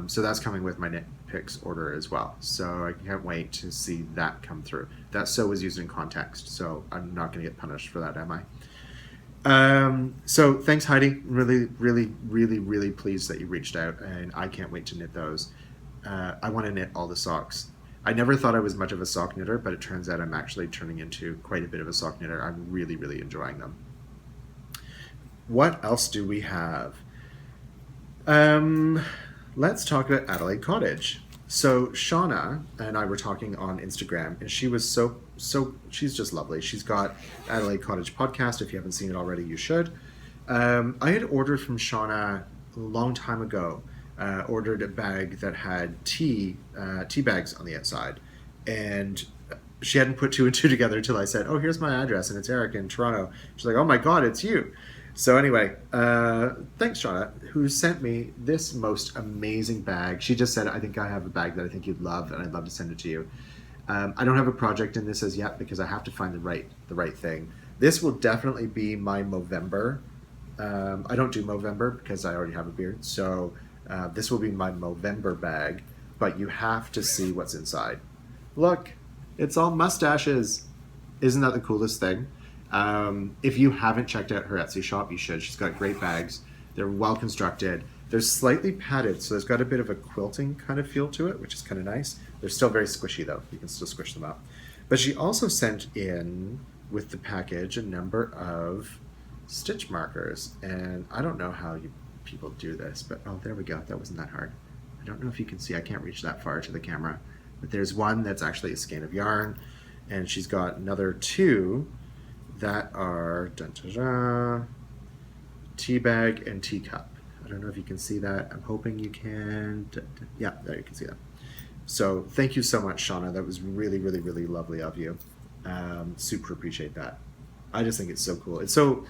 So that's coming with my Nitpicks order as well. So I can't wait to see that come through. That sew was used in context, so I'm not going to get punished for that, am I? So thanks, Heidi. Really, really, really, really pleased that you reached out, and I can't wait to knit those. I want to knit all the socks. I never thought I was much of a sock knitter, but it turns out I'm actually turning into quite a bit of a sock knitter. I'm really, really enjoying them. What else do we have? Let's talk about Adelaide Cottage. So Shauna and I were talking on Instagram, and she was she's just lovely. She's got Adelaide Cottage podcast. If you haven't seen it already, you should. I had ordered from Shauna a long time ago. Ordered a bag that had tea bags on the outside, and she hadn't put two and two together until I said, "Oh, here's my address, and it's Eric in Toronto." She's like, "Oh my God, it's you!" So anyway, thanks, Shauna, who sent me this most amazing bag. She just said, "I think I have a bag that I think you'd love, and I'd love to send it to you." I don't have a project in this as yet because I have to find the right thing. This will definitely be my Movember. I don't do Movember because I already have a beard, so. This will be my Movember bag, but you have to see what's inside. Look, it's all mustaches. Isn't that the coolest thing? If you haven't checked out her Etsy shop, you should. She's got great bags. They're well constructed. They're slightly padded, so there's got a bit of a quilting kind of feel to it, which is kind of nice. They're still very squishy though. You can still squish them up. But she also sent in with the package a number of stitch markers, and I don't know how people do this, but oh, there we go. That wasn't that hard. I don't know if you can see. I can't reach that far to the camera, but there's one that's actually a skein of yarn, and she's got another two that are tea bag and teacup. I don't know if you can see that. I'm hoping you can. Yeah, there you can see that. So thank you so much, Shauna. That was really, really, really lovely of you. Super appreciate that. I just think it's so cool. It's so,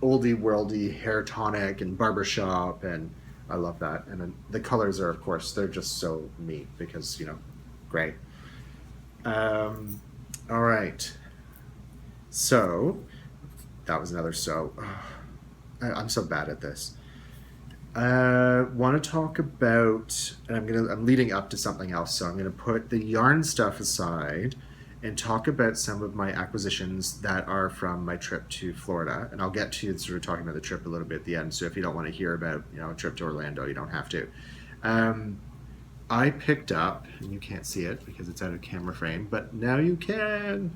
oldie worldy, hair tonic and barbershop, and I love that. And then the colors are, of course, they're just so neat because gray. All right, so that was another sew. I'm so bad at this. Want to talk about, and I'm leading up to something else, so I'm gonna put the yarn stuff aside and talk about some of my acquisitions that are from my trip to Florida. And I'll get to sort of talking about the trip a little bit at the end. So if you don't want to hear about, a trip to Orlando, you don't have to. I picked up, and you can't see it because it's out of camera frame, but now you can.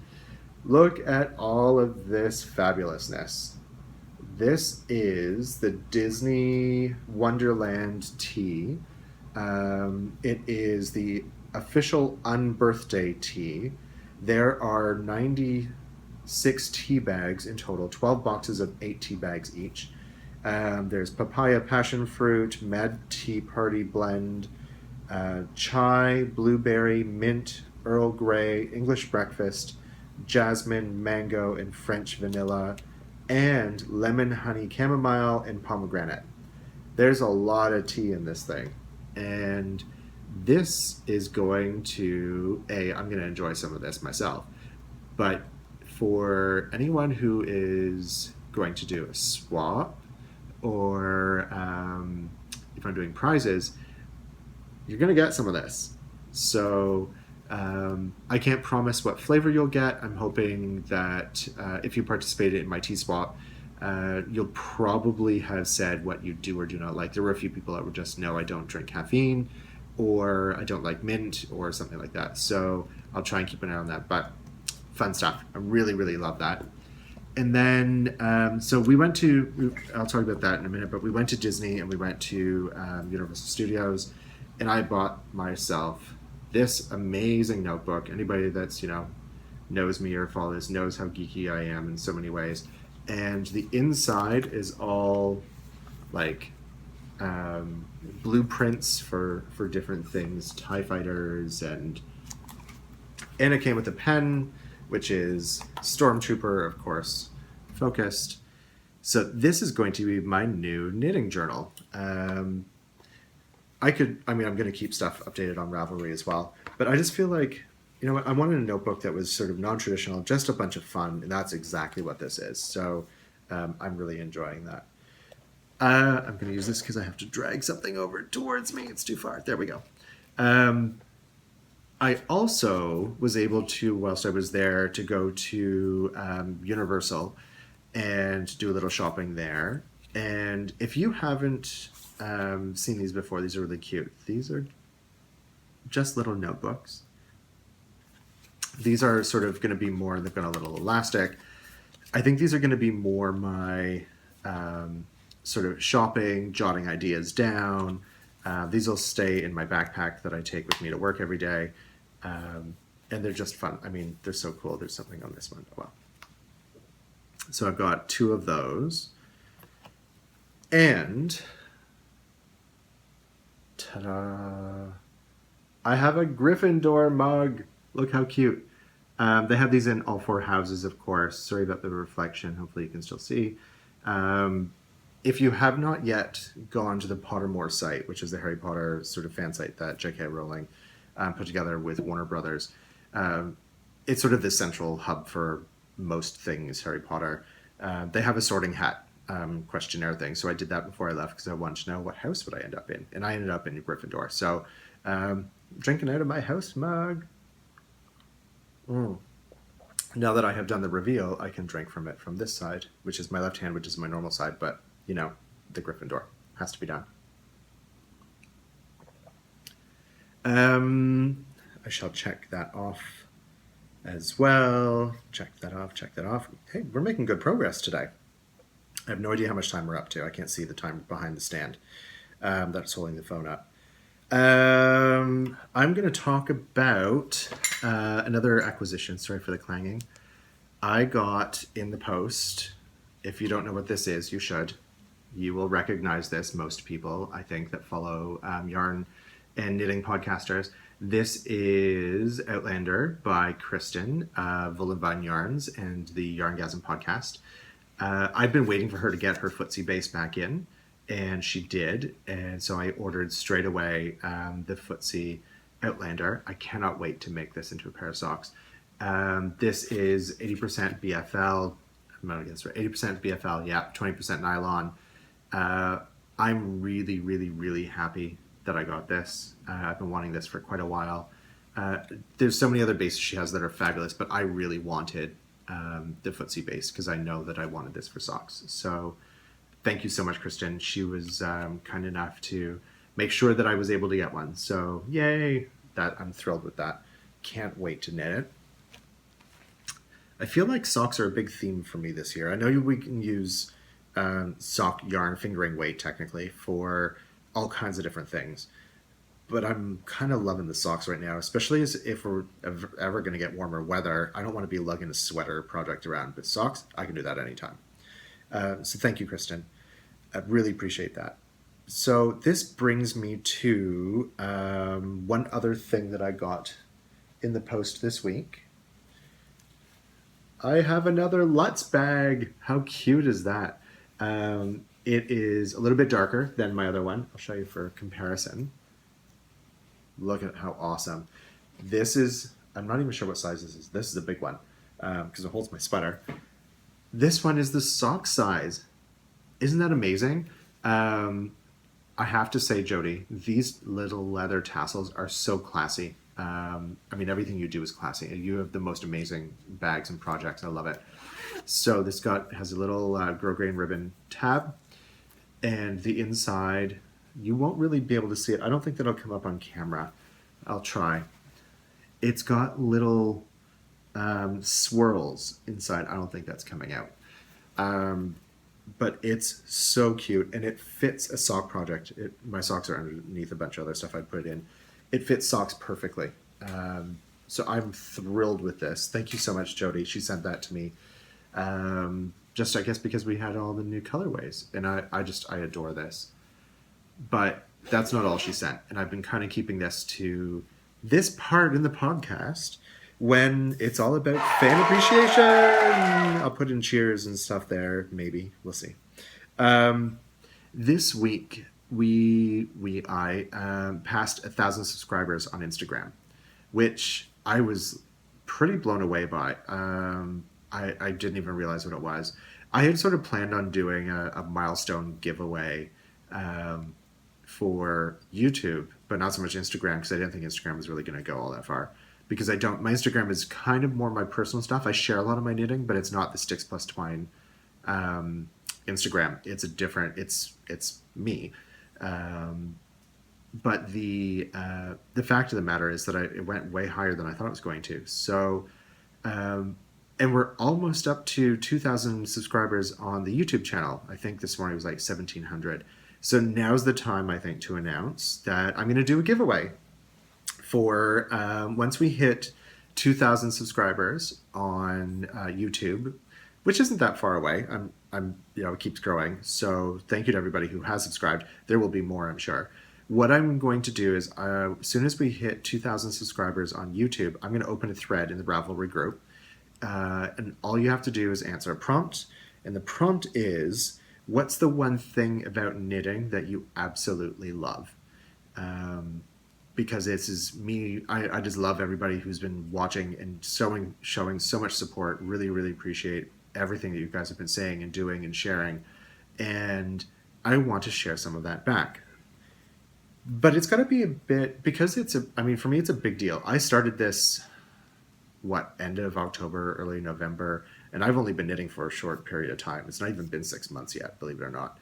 Look at all of this fabulousness. This is the Disney Wonderland tea. It is the official unbirthday tea. There are 96 tea bags in total, 12 boxes of 8 tea bags each. There's papaya, passion fruit, Mad Tea Party blend, chai, blueberry, mint, Earl Grey, English breakfast, jasmine, mango, and French vanilla, and lemon, honey, chamomile, and pomegranate. There's a lot of tea in this thing. And this is going to, I'm going to enjoy some of this myself, but for anyone who is going to do a swap, or if I'm doing prizes, you're going to get some of this. So I can't promise what flavor you'll get. I'm hoping that if you participated in my tea swap, you'll probably have said what you do or do not like. There were a few people that were just, no, I don't drink caffeine, or I don't like mint, or something like that. So I'll try and keep an eye on that, but fun stuff. I really, really love that. And then, so we went to, I'll talk about that in a minute, but we went to Disney and we went to Universal Studios, and I bought myself this amazing notebook. Anybody that's, knows me or follows knows how geeky I am in so many ways. And the inside is all like blueprints for different things, TIE fighters, and it came with a pen, which is Stormtrooper, of course, focused. So this is going to be my new knitting journal. I'm going to keep stuff updated on Ravelry as well, but I just feel like, you know what, I wanted a notebook that was sort of non-traditional, just a bunch of fun, and that's exactly what this is. So I'm really enjoying that. I'm going to use this because I have to drag something over towards me. It's too far. There we go. I also was able to, whilst I was there, to go to Universal and do a little shopping there. And if you haven't seen these before, these are really cute. These are just little notebooks. These are sort of going to be more, they've got a little elastic. I think these are going to be more my sort of shopping, jotting ideas down. These will stay in my backpack that I take with me to work every day. And they're just fun. I mean, they're so cool. There's something on this one. Well, so I've got 2 of those. And ta-da! I have a Gryffindor mug. Look how cute. They have these in all 4 houses, of course. Sorry about the reflection. Hopefully you can still see. If you have not yet gone to the Pottermore site, which is the Harry Potter sort of fan site that J.K. Rowling put together with Warner Brothers, it's sort of the central hub for most things Harry Potter. They have a sorting hat questionnaire thing, so I did that before I left because I wanted to know what house would I end up in, and I ended up in Gryffindor. So drinking out of my house mug. Now that I have done the reveal, I can drink from it from this side, which is my left hand, which is my normal side, but the Gryffindor has to be done. I shall check that off as well. Check that off. Hey, we're making good progress today. I have no idea how much time we're up to. I can't see the time behind the stand that's holding the phone up. I'm going to talk about another acquisition. Sorry for the clanging. I got in the post. If you don't know what this is, you should. You will recognize this, most people, I think, that follow yarn and knitting podcasters. This is Outlander by Kristen, VOOLENVINE Yarns and the YARNGASM podcast. I've been waiting for her to get her footsie base back in, and she did. And so I ordered straight away the footsie Outlander. I cannot wait to make this into a pair of socks. This is 80% BFL. I'm not against it. 80% BFL, yeah, 20% nylon. I'm really, really, really happy that I got this. I've been wanting this for quite a while. There's so many other bases she has that are fabulous, but I really wanted the footsie base because I know that I wanted this for socks. So thank you so much, Kristen. She was kind enough to make sure that I was able to get one. So yay, I'm thrilled with that. Can't wait to knit it. I feel like socks are a big theme for me this year. I know we can use sock yarn fingering weight technically for all kinds of different things, but I'm kind of loving the socks right now, especially as if we're ever going to get warmer weather. I don't want to be lugging a sweater project around, but socks, I can do that anytime. So thank you, Kristen. I really appreciate that. So this brings me to one other thing that I got in the post this week. I have another LUTZ bag. How cute is that? It is a little bit darker than my other one. I'll show you for comparison. Look at how awesome. This is, I'm not even sure what size this is. This is a big one because it holds my sweater. This one is the sock size. Isn't that amazing? I have to say, Jody, these little leather tassels are so classy. I mean, everything you do is classy. You have the most amazing bags and projects. I love it. So this has a little grosgrain ribbon tab, and the inside, you won't really be able to see it. I don't think that'll come up on camera. I'll try. It's got little swirls inside. I don't think that's coming out. But it's so cute, and it fits a sock project. My socks are underneath a bunch of other stuff I put in. It fits socks perfectly. So I'm thrilled with this. Thank you so much, Jody. She sent that to me. Just, I guess, because we had all the new colorways, and I adore this. But that's not all she sent, and I've been kind of keeping this to this part in the podcast when it's all about fan appreciation. I'll put in cheers and stuff there, maybe. We'll see. This week, I passed 1,000 subscribers on Instagram, which I was pretty blown away by. I didn't even realize what it was. I had sort of planned on doing a milestone giveaway for YouTube, but not so much Instagram, because I didn't think Instagram was really going to go all that far. Because my Instagram is kind of more my personal stuff. I share a lot of my knitting, but it's not the Sticks plus Twine Instagram. It's a different, it's me. But the fact of the matter is that it went way higher than I thought it was going to. So, and we're almost up to 2,000 subscribers on the YouTube channel. I think this morning it was like 1,700. So now's the time, I think, to announce that I'm going to do a giveaway for once we hit 2,000 subscribers on YouTube, which isn't that far away. It keeps growing. So thank you to everybody who has subscribed. There will be more, I'm sure. What I'm going to do is, as soon as we hit 2,000 subscribers on YouTube, I'm going to open a thread in the Ravelry group. And all you have to do is answer a prompt. And the prompt is, what's the one thing about knitting that you absolutely love? Because this is me. I just love everybody who's been watching and showing so much support. Really, really appreciate everything that you guys have been saying and doing and sharing. And I want to share some of that back. But it's got to be a bit, because for me, it's a big deal. I started this, end of October, early November, and I've only been knitting for a short period of time. It's not even been 6 months yet, believe it or not.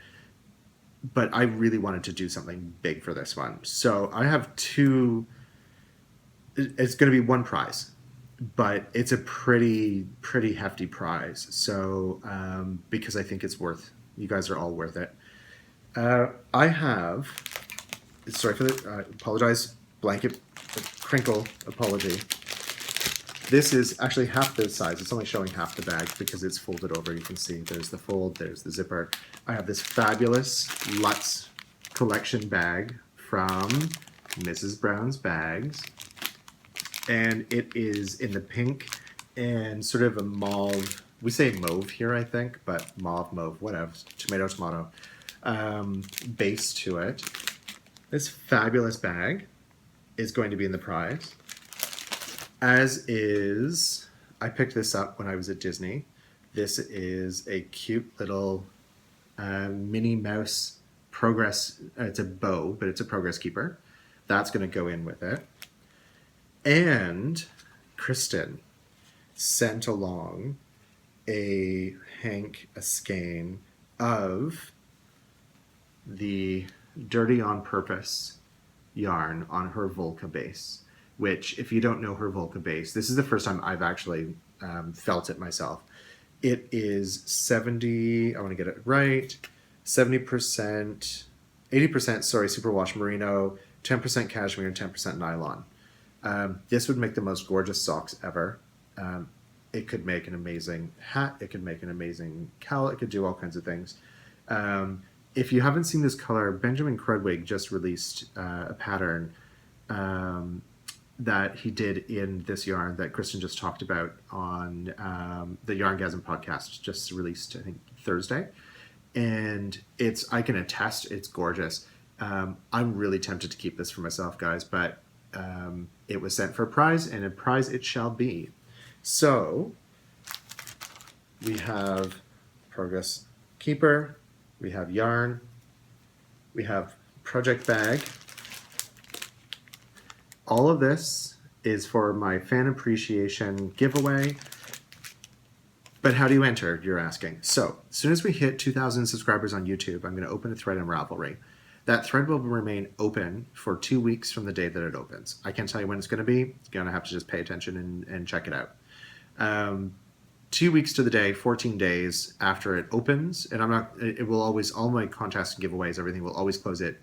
But I really wanted to do something big for this one. So I have it's going to be one prize, but it's a pretty hefty prize. So, because I think you guys are all worth it. I have, sorry for the, apologize, blanket crinkle apology. This is actually half the size. It's only showing half the bag because it's folded over. You can see there's the fold, there's the zipper. I have this fabulous LUTZ collection bag from Mrs. Brown's Bags. And it is in the pink and sort of a mauve. We say mauve here, I think, but mauve, whatever. Tomato. Base to it. This fabulous bag is going to be in the prize. As is, I picked this up when I was at Disney. This is a cute little Minnie Mouse progress. It's a bow, but it's a progress keeper. That's going to go in with it. And Kristen sent along a skein of the Dirty on Purpose yarn on her WOLKE base. Which, if you don't know her WOLKE base, this is the first time I've actually felt it myself. It is 70, I want to get it right, 70%, 80%, superwash merino, 10% cashmere, and 10% nylon. This would make the most gorgeous socks ever. It could make an amazing hat. It could make an amazing cowl. It could do all kinds of things. If you haven't seen this color, Benjamin KRUDWIG just released a pattern that he did in this yarn that Kristen just talked about on the YARNGASM podcast, just released, I think, Thursday. And I can attest, it's gorgeous. I'm really tempted to keep this for myself, guys, but it was sent for a prize, and a prize it shall be. So we have Progress Keeper, we have yarn, we have project bag. All of this is for my fan appreciation giveaway. But how do you enter, you're asking? So, as soon as we hit 2,000 subscribers on YouTube, I'm going to open a thread in Ravelry. That thread will remain open for 2 weeks from the day that it opens. I can't tell you when it's going to be. You're going to have to just pay attention and check it out. 2 weeks to the day, 14 days after it opens. And it will always, all my contests and giveaways, everything will always close at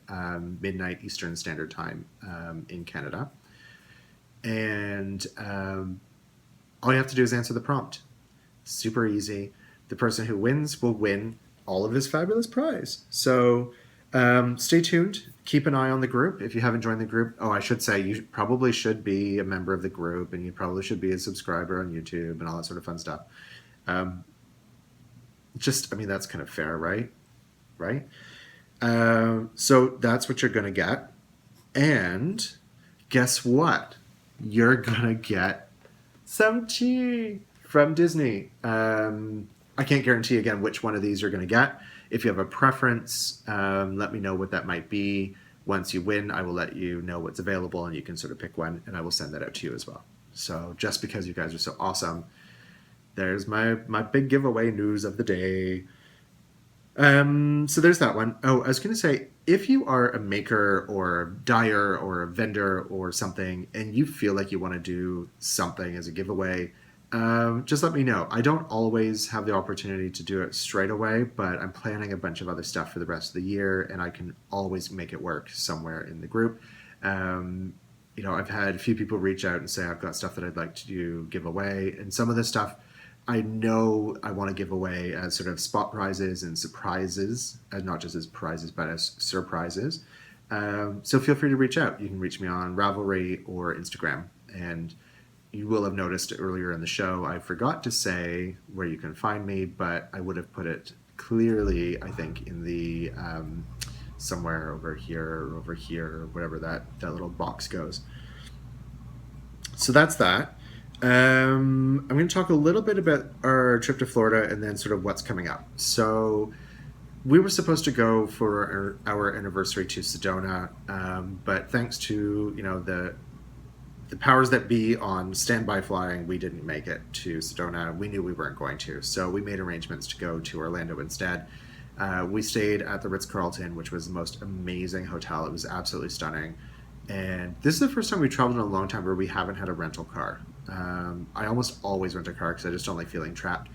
midnight Eastern Standard Time in Canada. And all you have to do is answer the prompt. Super easy. The person who wins will win all of this fabulous prize. So stay tuned. Keep an eye on the group. If you haven't joined the group, I should say you probably should be a member of the group, and you probably should be a subscriber on YouTube and all that sort of fun stuff. That's kind of fair, right? Right? So that's what you're going to get. And guess what? You're going to get some tea from Disney. I can't guarantee, again, which one of these you're going to get. If you have a preference, let me know what that might be. Once you win, I will let you know what's available, and you can sort of pick one, and I will send that out to you as well. So just because you guys are so awesome, there's my big giveaway news of the day. So there's that one. I was going to say, if you are a maker or a dyer or a vendor or something, and you feel like you want to do something as a giveaway, just let me know. I don't always have the opportunity to do it straight away, but I'm planning a bunch of other stuff for the rest of the year, and I can always make it work somewhere in the group. I've had a few people reach out and say, I've got stuff that I'd like to give away, and some of this stuff I know I want to give away as sort of spot prizes and surprises, not just as prizes, but as surprises. So feel free to reach out. You can reach me on Ravelry or Instagram, and you will have noticed earlier in the show, I forgot to say where you can find me, but I would have put it clearly, I think, in the somewhere over here, or whatever that little box goes. So that's that. I'm going to talk a little bit about our trip to Florida and then sort of what's coming up. So we were supposed to go for our anniversary to Sedona, but thanks to the powers that be on standby flying, we didn't make it to Sedona. We knew we weren't going to, so we made arrangements to go to Orlando instead. We stayed at the Ritz-Carlton, which was the most amazing hotel. It was absolutely stunning. And this is the first time we traveled in a long time where we haven't had a rental car. I almost always rent a car because I just don't like feeling trapped.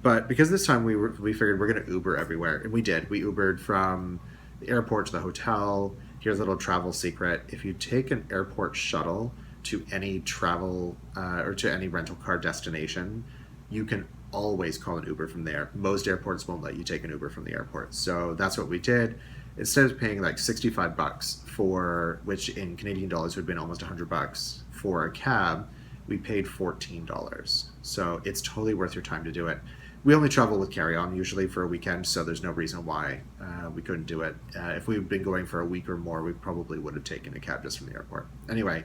But because this time we figured we're going to Uber everywhere, and we did. We Ubered from the airport to the hotel. Here's a little travel secret. If you take an airport shuttle to any travel or to any rental car destination, you can always call an Uber from there. Most airports won't let you take an Uber from the airport. So that's what we did. Instead of paying like $65 for, which in Canadian dollars would have been almost $100 for a cab, we paid $14. So it's totally worth your time to do it. We only travel with carry-on usually for a weekend, so there's no reason why we couldn't do it. If we'd been going for a week or more, we probably would have taken a cab just from the airport. Anyway,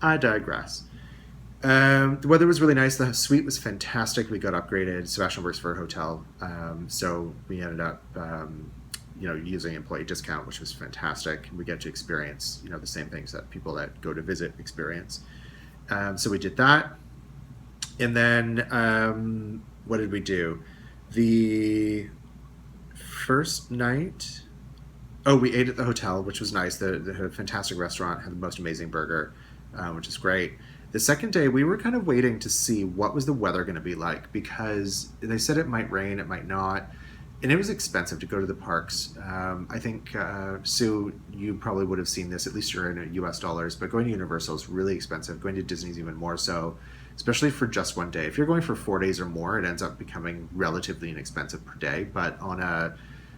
I digress. The weather was really nice. The suite was fantastic. We got upgraded. Sebastian works for a hotel, so we ended up using employee discount, which was fantastic. We get to experience the same things that people that go to visit experience. So we did that. And then what did we do? The first night, we ate at the hotel, which was nice. They had a fantastic restaurant, had the most amazing burger, which is great. The second day, we were kind of waiting to see what was the weather going to be like, because they said it might rain, it might not. And it was expensive to go to the parks. I think, Sue, you probably would have seen this, at least you're in US dollars, but going to Universal is really expensive. Going to Disney's even more so, especially for just one day. If you're going for 4 days or more, it ends up becoming relatively inexpensive per day. But on a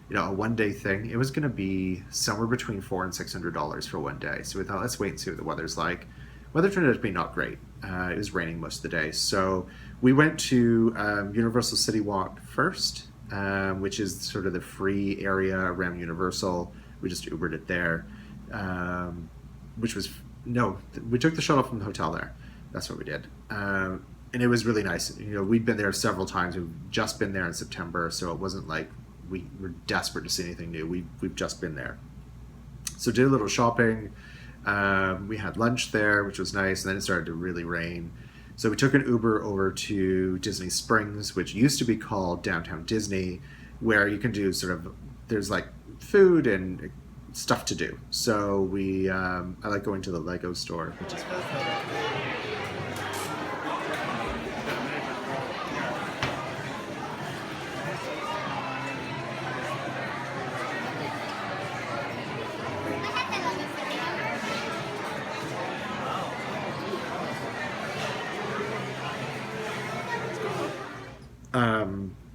one-day thing, it was going to be somewhere between $400 and $600 for one day. So we thought, let's wait and see what the weather's like. Weather turned out to be not great. It was raining most of the day. So we went to Universal City Walk first, which is sort of the free area around Universal. We just Ubered it there, we took the shuttle from the hotel there. That's what we did. And it was really nice. We'd been there several times. We've just been there in September, so it wasn't like we were desperate to see anything new. We've just been there. So did a little shopping. We had lunch there, which was nice, and then it started to really rain. So we took an Uber over to Disney Springs, which used to be called Downtown Disney, where you can do there's like food and stuff to do. So I like going to the Lego store, which is fun.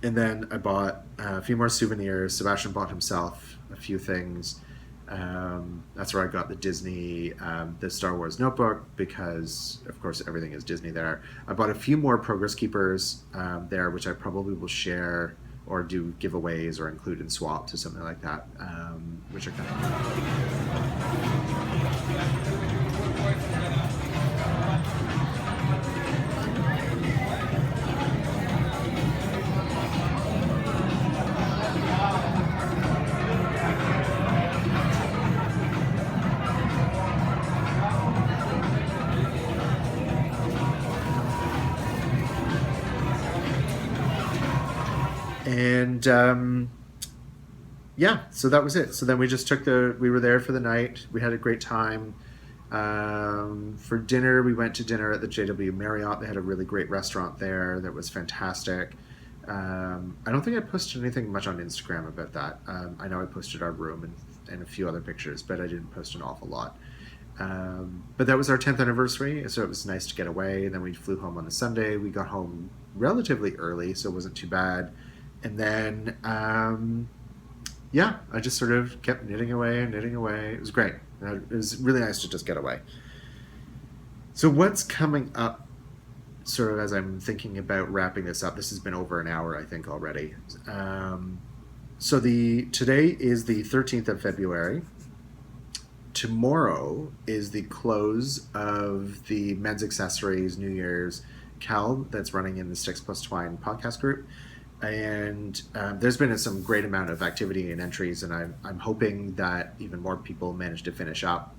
And then I bought a few more souvenirs. Sebastian bought himself a few things. That's where I got the Disney, the Star Wars notebook, because of course everything is Disney there. I bought a few more Progress Keepers there, which I probably will share or do giveaways or include in swaps or something like that, which are kind of... And yeah, so that was it. So then we just we were there for the night. We had a great time. For dinner, we went to dinner at the JW Marriott. They had a really great restaurant there that was fantastic. I don't think I posted anything much on Instagram about that. I know I posted our room and a few other pictures, but I didn't post an awful lot. But that was our 10th anniversary, so it was nice to get away. And then we flew home on the Sunday. We got home relatively early, so it wasn't too bad. And then, yeah, I just sort of kept knitting away and knitting away. It was great. It was really nice to just get away. So what's coming up, sort of as I'm thinking about wrapping this up? This has been over an hour, I think, already. So today is the 13th of February. Tomorrow is the close of the Men's Accessories New Year's KAL that's running in the Sticks Twine podcast group. And there's been some great amount of activity and entries, and I'm hoping that even more people manage to finish up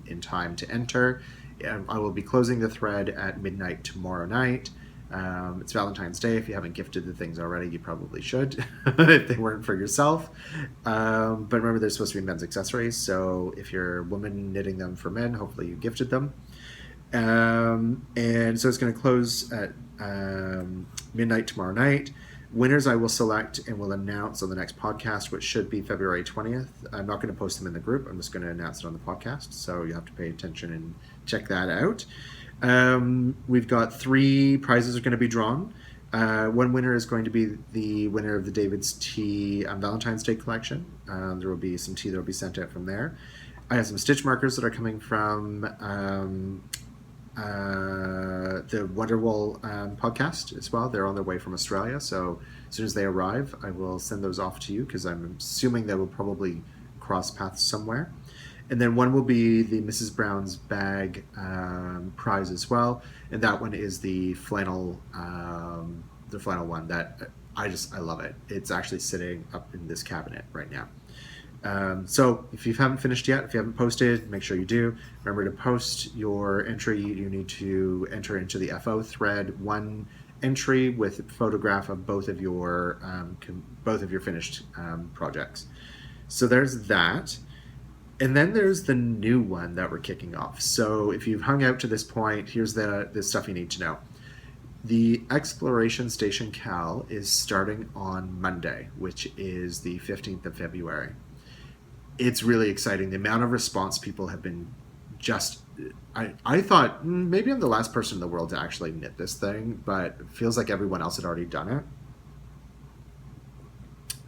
in time to enter. I will be closing the thread at midnight tomorrow night. It's Valentine's Day. If you haven't gifted the things already, you probably should, if they weren't for yourself. But remember, they're supposed to be men's accessories, so if you're a woman knitting them for men, hopefully you gifted them. And so it's going to close at midnight tomorrow night. Winners I will select and will announce on the next podcast, which should be February 20th. I'm not going to post them in the group. I'm just going to announce it on the podcast, so you have to pay attention and check that out. We've got 3 prizes are going to be drawn. One winner is going to be the winner of the David's Tea Valentine's Day collection. There will be some tea that will be sent out from there. I have some stitch markers that are coming from the Wonderwool podcast as well. They're on their way from Australia, so as soon as they arrive, I will send those off to you, because I'm assuming they will probably cross paths somewhere. And then one will be the Mrs. Brown's bag prize as well, and that one is the flannel one that I love it. It's actually sitting up in this cabinet right now. So if you haven't finished yet, if you haven't posted, make sure you do. Remember to post your entry. You need to enter into the FO thread one entry with a photograph of both of your finished projects. So there's that. And then there's the new one that we're kicking off. So if you've hung out to this point, here's the stuff you need to know. The Exploration Station KAL is starting on Monday, which is the 15th of February. It's really exciting. The amount of response people have been just... I thought maybe I'm the last person in the world to actually knit this thing, but it feels like everyone else had already done it.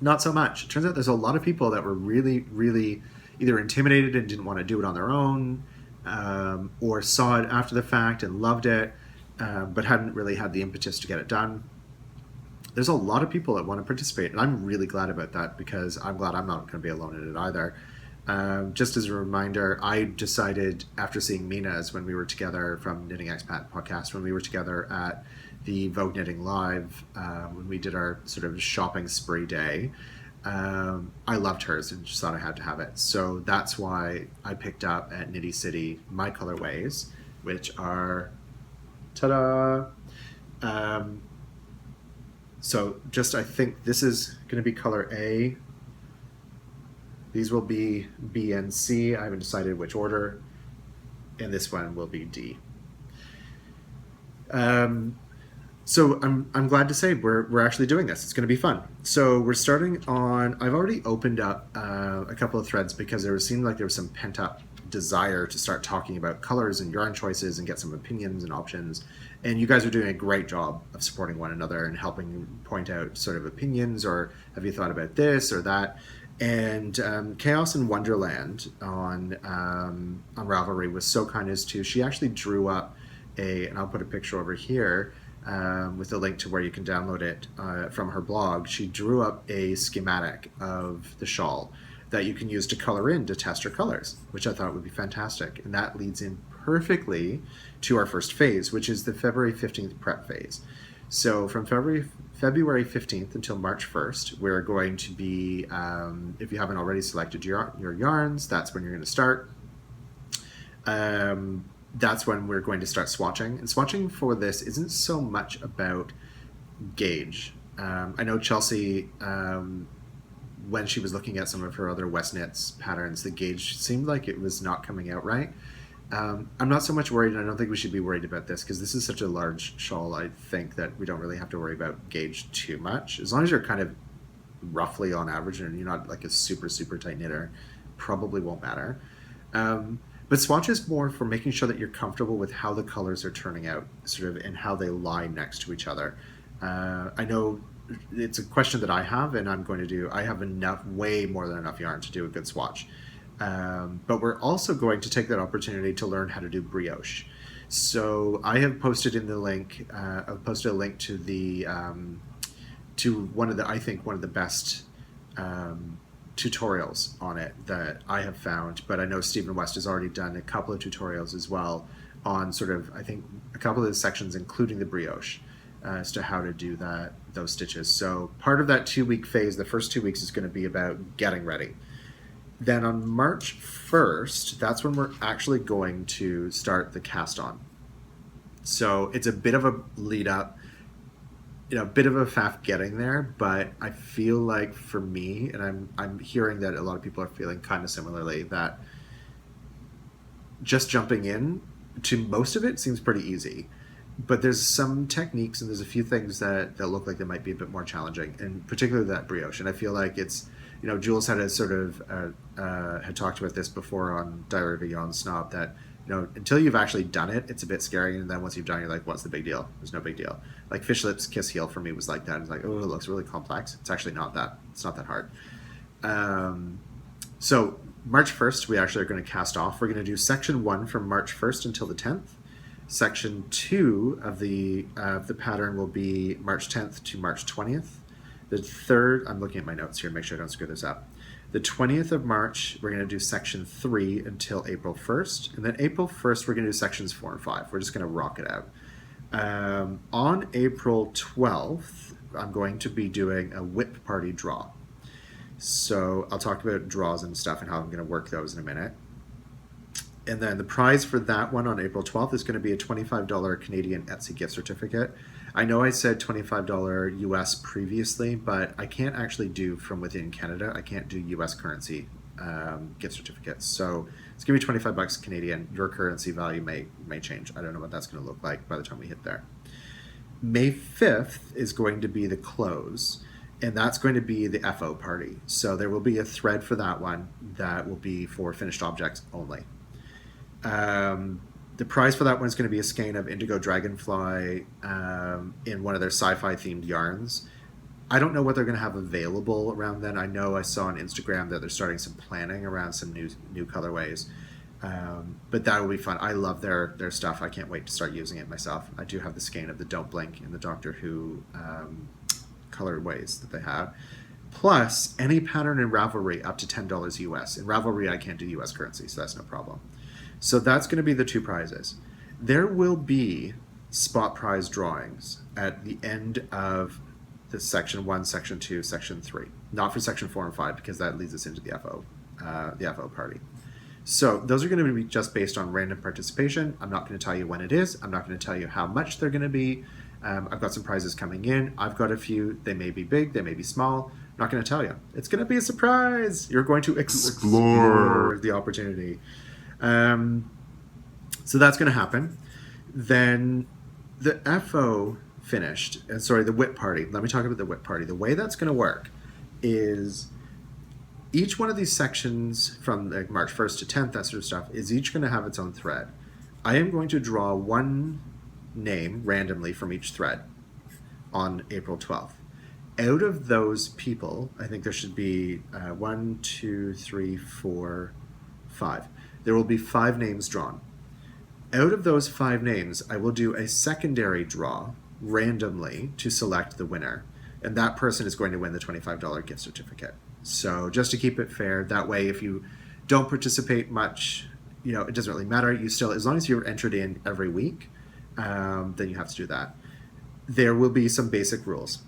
Not so much. It turns out there's a lot of people that were really, really either intimidated and didn't want to do it on their own, or saw it after the fact and loved it, but hadn't really had the impetus to get it done. There's a lot of people that want to participate, and I'm really glad about that, because I'm glad I'm not going to be alone in it either. Just as a reminder, I decided after seeing MINA'S when we were together from Knitting Expat podcast, when we were together at the Vogue Knitting Live, when we did our sort of shopping spree day, I loved hers and just thought I had to have it. So that's why I picked up at Knitty City my colorways, which are, ta-da! So just, I think this is going to be color A. These will be B and C. I haven't decided which order. And this one will be D. So I'm glad to say we're actually doing this. It's going to be fun. So we're starting on, I've already opened up a couple of threads because seemed like there was some pent up desire to start talking about colors and yarn choices and get some opinions and options. And you guys are doing a great job of supporting one another and helping point out sort of opinions, or have you thought about this or that. And Chaos in Wonderland on Ravelry was so kind as to, she actually drew up and I'll put a picture over here with a link to where you can download it from her blog. She drew up a schematic of the shawl that you can use to color in to test your colors, which I thought would be fantastic. And that leads in perfectly to our first phase, which is the February 15th prep phase. So from February 15th until March 1st, we're going to be, if you haven't already selected your yarns, that's when you're going to start. That's when we're going to start swatching. And swatching for this isn't so much about gauge. I know Chelsea, when she was looking at some of her other West Knits patterns, the gauge seemed like it was not coming out right. I'm not so much worried, and I don't think we should be worried about this, because this is such a large shawl. I think that we don't really have to worry about gauge too much. As long as you're kind of roughly on average and you're not like a super, super tight knitter, probably won't matter. But swatch is more for making sure that you're comfortable with how the colors are turning out, sort of, and how they lie next to each other. I know it's a question that I have, and I'm going to do, I have enough, way more than enough yarn to do a good swatch. But we're also going to take that opportunity to learn how to do brioche. So I have posted in the link, I've posted a link to the, to one of the, I think one of the best tutorials on it that I have found, but I know Stephen West has already done a couple of tutorials as well on sort of, I think, a couple of the sections, including the brioche, as to how to do those stitches. So part of that 2-week phase, the first 2 weeks, is going to be about getting ready. Then on March 1st, that's when we're actually going to start the cast on. So it's a bit of a lead up, you know, a bit of a faff getting there, but I feel like for me, and I'm hearing that a lot of people are feeling kind of similarly, that just jumping in to most of it seems pretty easy. But there's some techniques and there's a few things that look like they might be a bit more challenging, and particularly that brioche. And I feel like it's, you know, Jules had a sort of had talked about this before on Diary of a Yawn Snob, that, you know, until you've actually done it, it's a bit scary, and then once you've done it, you're like, what's the big deal? There's no big deal. Like Fish Lips Kiss Heel for me was like that. It's like, oh, it looks really complex. It's actually not that. It's not that hard. So March 1st, we actually are going to cast off. We're going to do section 1 from March 1st until the 10th. Section 2 of the pattern will be March 10th to March 20th. The third, I'm looking at my notes here, make sure I don't screw this up. The 20th of March, we're going to do section 3 until April 1st. And then April 1st, we're going to do sections 4 and 5. We're just going to rock it out. On April 12th, I'm going to be doing a whip party draw. So I'll talk about draws and stuff and how I'm going to work those in a minute. And then the prize for that one on April 12th is going to be a $25 Canadian Etsy gift certificate. I know I said $25 US previously, but I can't actually do from within Canada. I can't do US currency gift certificates. So it's going to be $25 Canadian. Your currency value may change. I don't know what that's going to look like by the time we hit there. May 5th is going to be the close, and that's going to be the FO party. So there will be a thread for that one that will be for finished objects only. The prize for that one is going to be a skein of Indigo Dragonfly in one of their sci-fi themed yarns. I don't know what they're going to have available around then. I know I saw on Instagram that they're starting some planning around some new colorways, but that will be fun. I love their stuff. I can't wait to start using it myself. I do have the skein of the Don't Blink and the Doctor Who colorways that they have. Plus, any pattern in Ravelry up to $10 US. In Ravelry, I can't do US currency, so that's no problem. So that's going to be the two prizes. There will be spot prize drawings at the end of the section 1, section 2, section 3. Not for section 4 and 5, because that leads us into the FO party. So those are going to be just based on random participation. I'm not going to tell you when it is. I'm not going to tell you how much they're going to be. I've got some prizes coming in. I've got a few. They may be big. They may be small. I'm not going to tell you. It's going to be a surprise. You're going to explore the opportunity. So that's going to happen. Then the FO finished, and sorry, the whip party. Let me talk about the whip party. The way that's going to work is Each one of these sections from like March 1st to 10th, that sort of stuff, is each going to have its own thread. I am going to draw one name randomly from each thread on April 12th. Out of those people, I think there should be 1, 2, 3, 4, 5. There will be 5 names drawn. Out of those 5 names, I will do a secondary draw randomly to select the winner. And that person is going to win the $25 gift certificate. So just to keep it fair, that way if you don't participate much, you know, it doesn't really matter. You still, as long as you're entered in every week, then you have to do that. There will be some basic rules.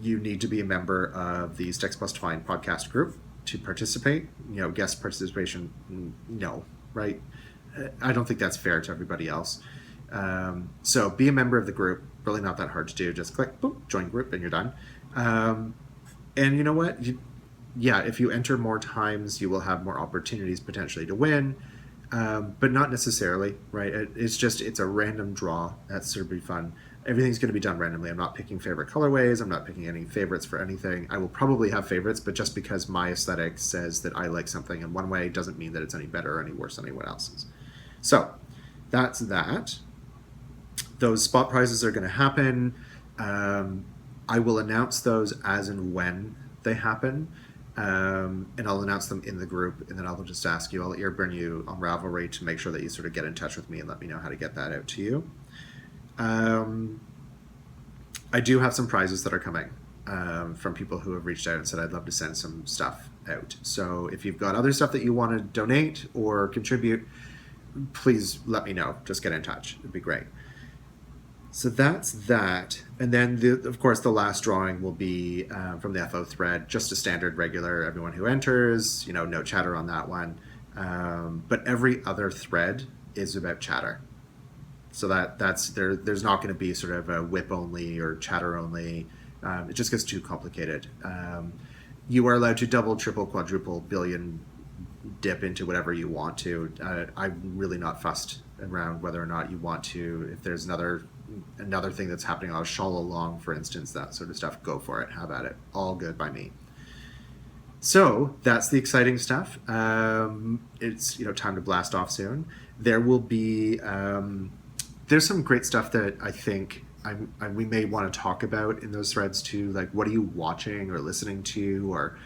You need to be a member of the Sticks Twine podcast group to participate. You know, guest participation, no, right? I don't think that's fair to everybody else. So be a member of the group. Really not that hard to do. Just click, boom, join group, and you're done. And you know what? Yeah, if you enter more times, you will have more opportunities potentially to win, but not necessarily, right? It's a random draw. That's sort of be fun. Everything's going to be done randomly. I'm not picking favorite colorways. I'm not picking any favorites for anything. I will probably have favorites, but just because my aesthetic says that I like something in one way doesn't mean that it's any better or any worse than anyone else's. So that's that. Those spot prizes are going to happen. I will announce those as and when they happen. And I'll announce them in the group, and then I'll just ask you, I'll earburn you on Ravelry to make sure that you sort of get in touch with me and let me know how to get that out to you. I do have some prizes that are coming from people who have reached out and said, I'd love to send some stuff out. So if you've got other stuff that you want to donate or contribute, please let me know. Just get in touch. It'd be great. So that's that. And then, of course, the last drawing will be from the FO thread, just a standard regular, everyone who enters, you know, no chatter on that one. But every other thread is about chatter. So there's not going to be sort of a whip only or chatter only. It just gets too complicated. You are allowed to double, triple, quadruple, billion dip into whatever you want to. I'm really not fussed around whether or not you want to. If there's another thing that's happening on a shawl along, for instance, that sort of stuff, go for it. Have at it. All good by me. So that's the exciting stuff. It's, you know, time to blast off soon. There will be there's some great stuff that I think we may want to talk about in those threads too. Like, what are you watching or listening to? Or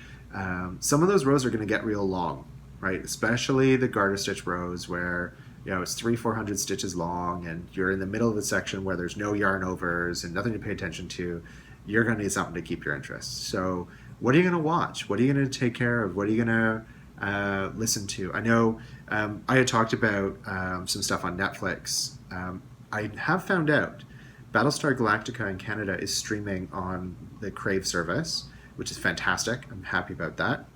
some of those rows are going to get real long, right? Especially the garter stitch rows where, you know, it's 300-400 stitches long and you're in the middle of the section where there's no yarn overs and nothing to pay attention to. You're going to need something to keep your interest. So what are you going to watch? What are you going to take care of? What are you going to listen to? I know I had talked about some stuff on Netflix. I have found out Battlestar Galactica in Canada is streaming on the Crave service, which is fantastic. I'm happy about that.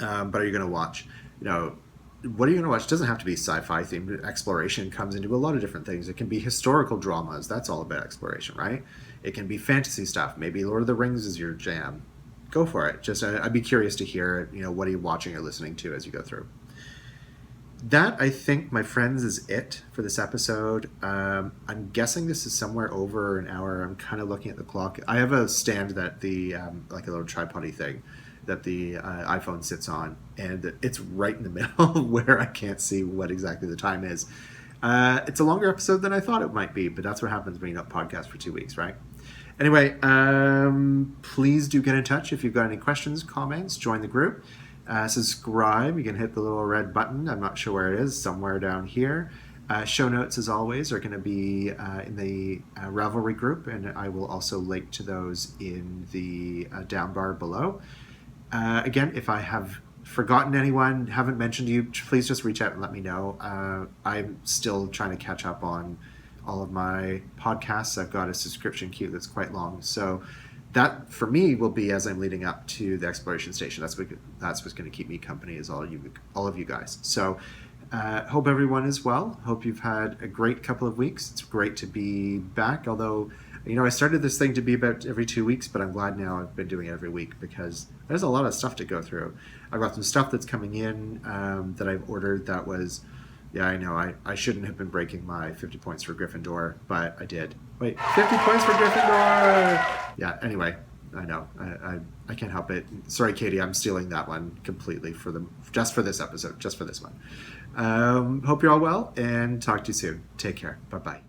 But are you going to watch? You know, what are you going to watch? It doesn't have to be sci-fi themed. Exploration comes into a lot of different things. It can be historical dramas. That's all about exploration, right? It can be fantasy stuff. Maybe Lord of the Rings is your jam. Go for it. Just I'd be curious to hear, you know, what are you watching or listening to as you go through. That, I think, my friends, is it for this episode. I'm guessing this is somewhere over an hour. I'm kind of looking at the clock. I have a stand that the, like a little tripod-y thing that the iPhone sits on, and it's right in the middle where I can't see what exactly the time is. It's a longer episode than I thought it might be, but that's what happens when you don't podcast for 2 weeks, right? Anyway, please do get in touch if you've got any questions, comments, join the group. Subscribe. You can hit the little red button. I'm not sure where it is, somewhere down here. Show notes, as always, are going to be in the Ravelry group, and I will also link to those in the down bar below. Again, if I have forgotten anyone, haven't mentioned you, please just reach out and let me know. I'm still trying to catch up on all of my podcasts. I've got a subscription queue that's quite long, so that for me will be as I'm leading up to the Exploration Station. That's what's going to keep me company, is all of you guys. So hope everyone is well. Hope you've had a great couple of weeks. It's great to be back, although, you know, I started this thing to be about every 2 weeks, but I'm glad now I've been doing it every week because there's a lot of stuff to go through. I've got some stuff that's coming in that I've ordered that was, yeah, I know, I shouldn't have been breaking my 50 points for Gryffindor, but I did. Wait, 50 points for Gryffindor! Yeah, anyway, I know. I can't help it. Sorry, Katie, I'm stealing that one completely just for this episode, just for this one. Hope you're all well, and talk to you soon. Take care. Bye-bye.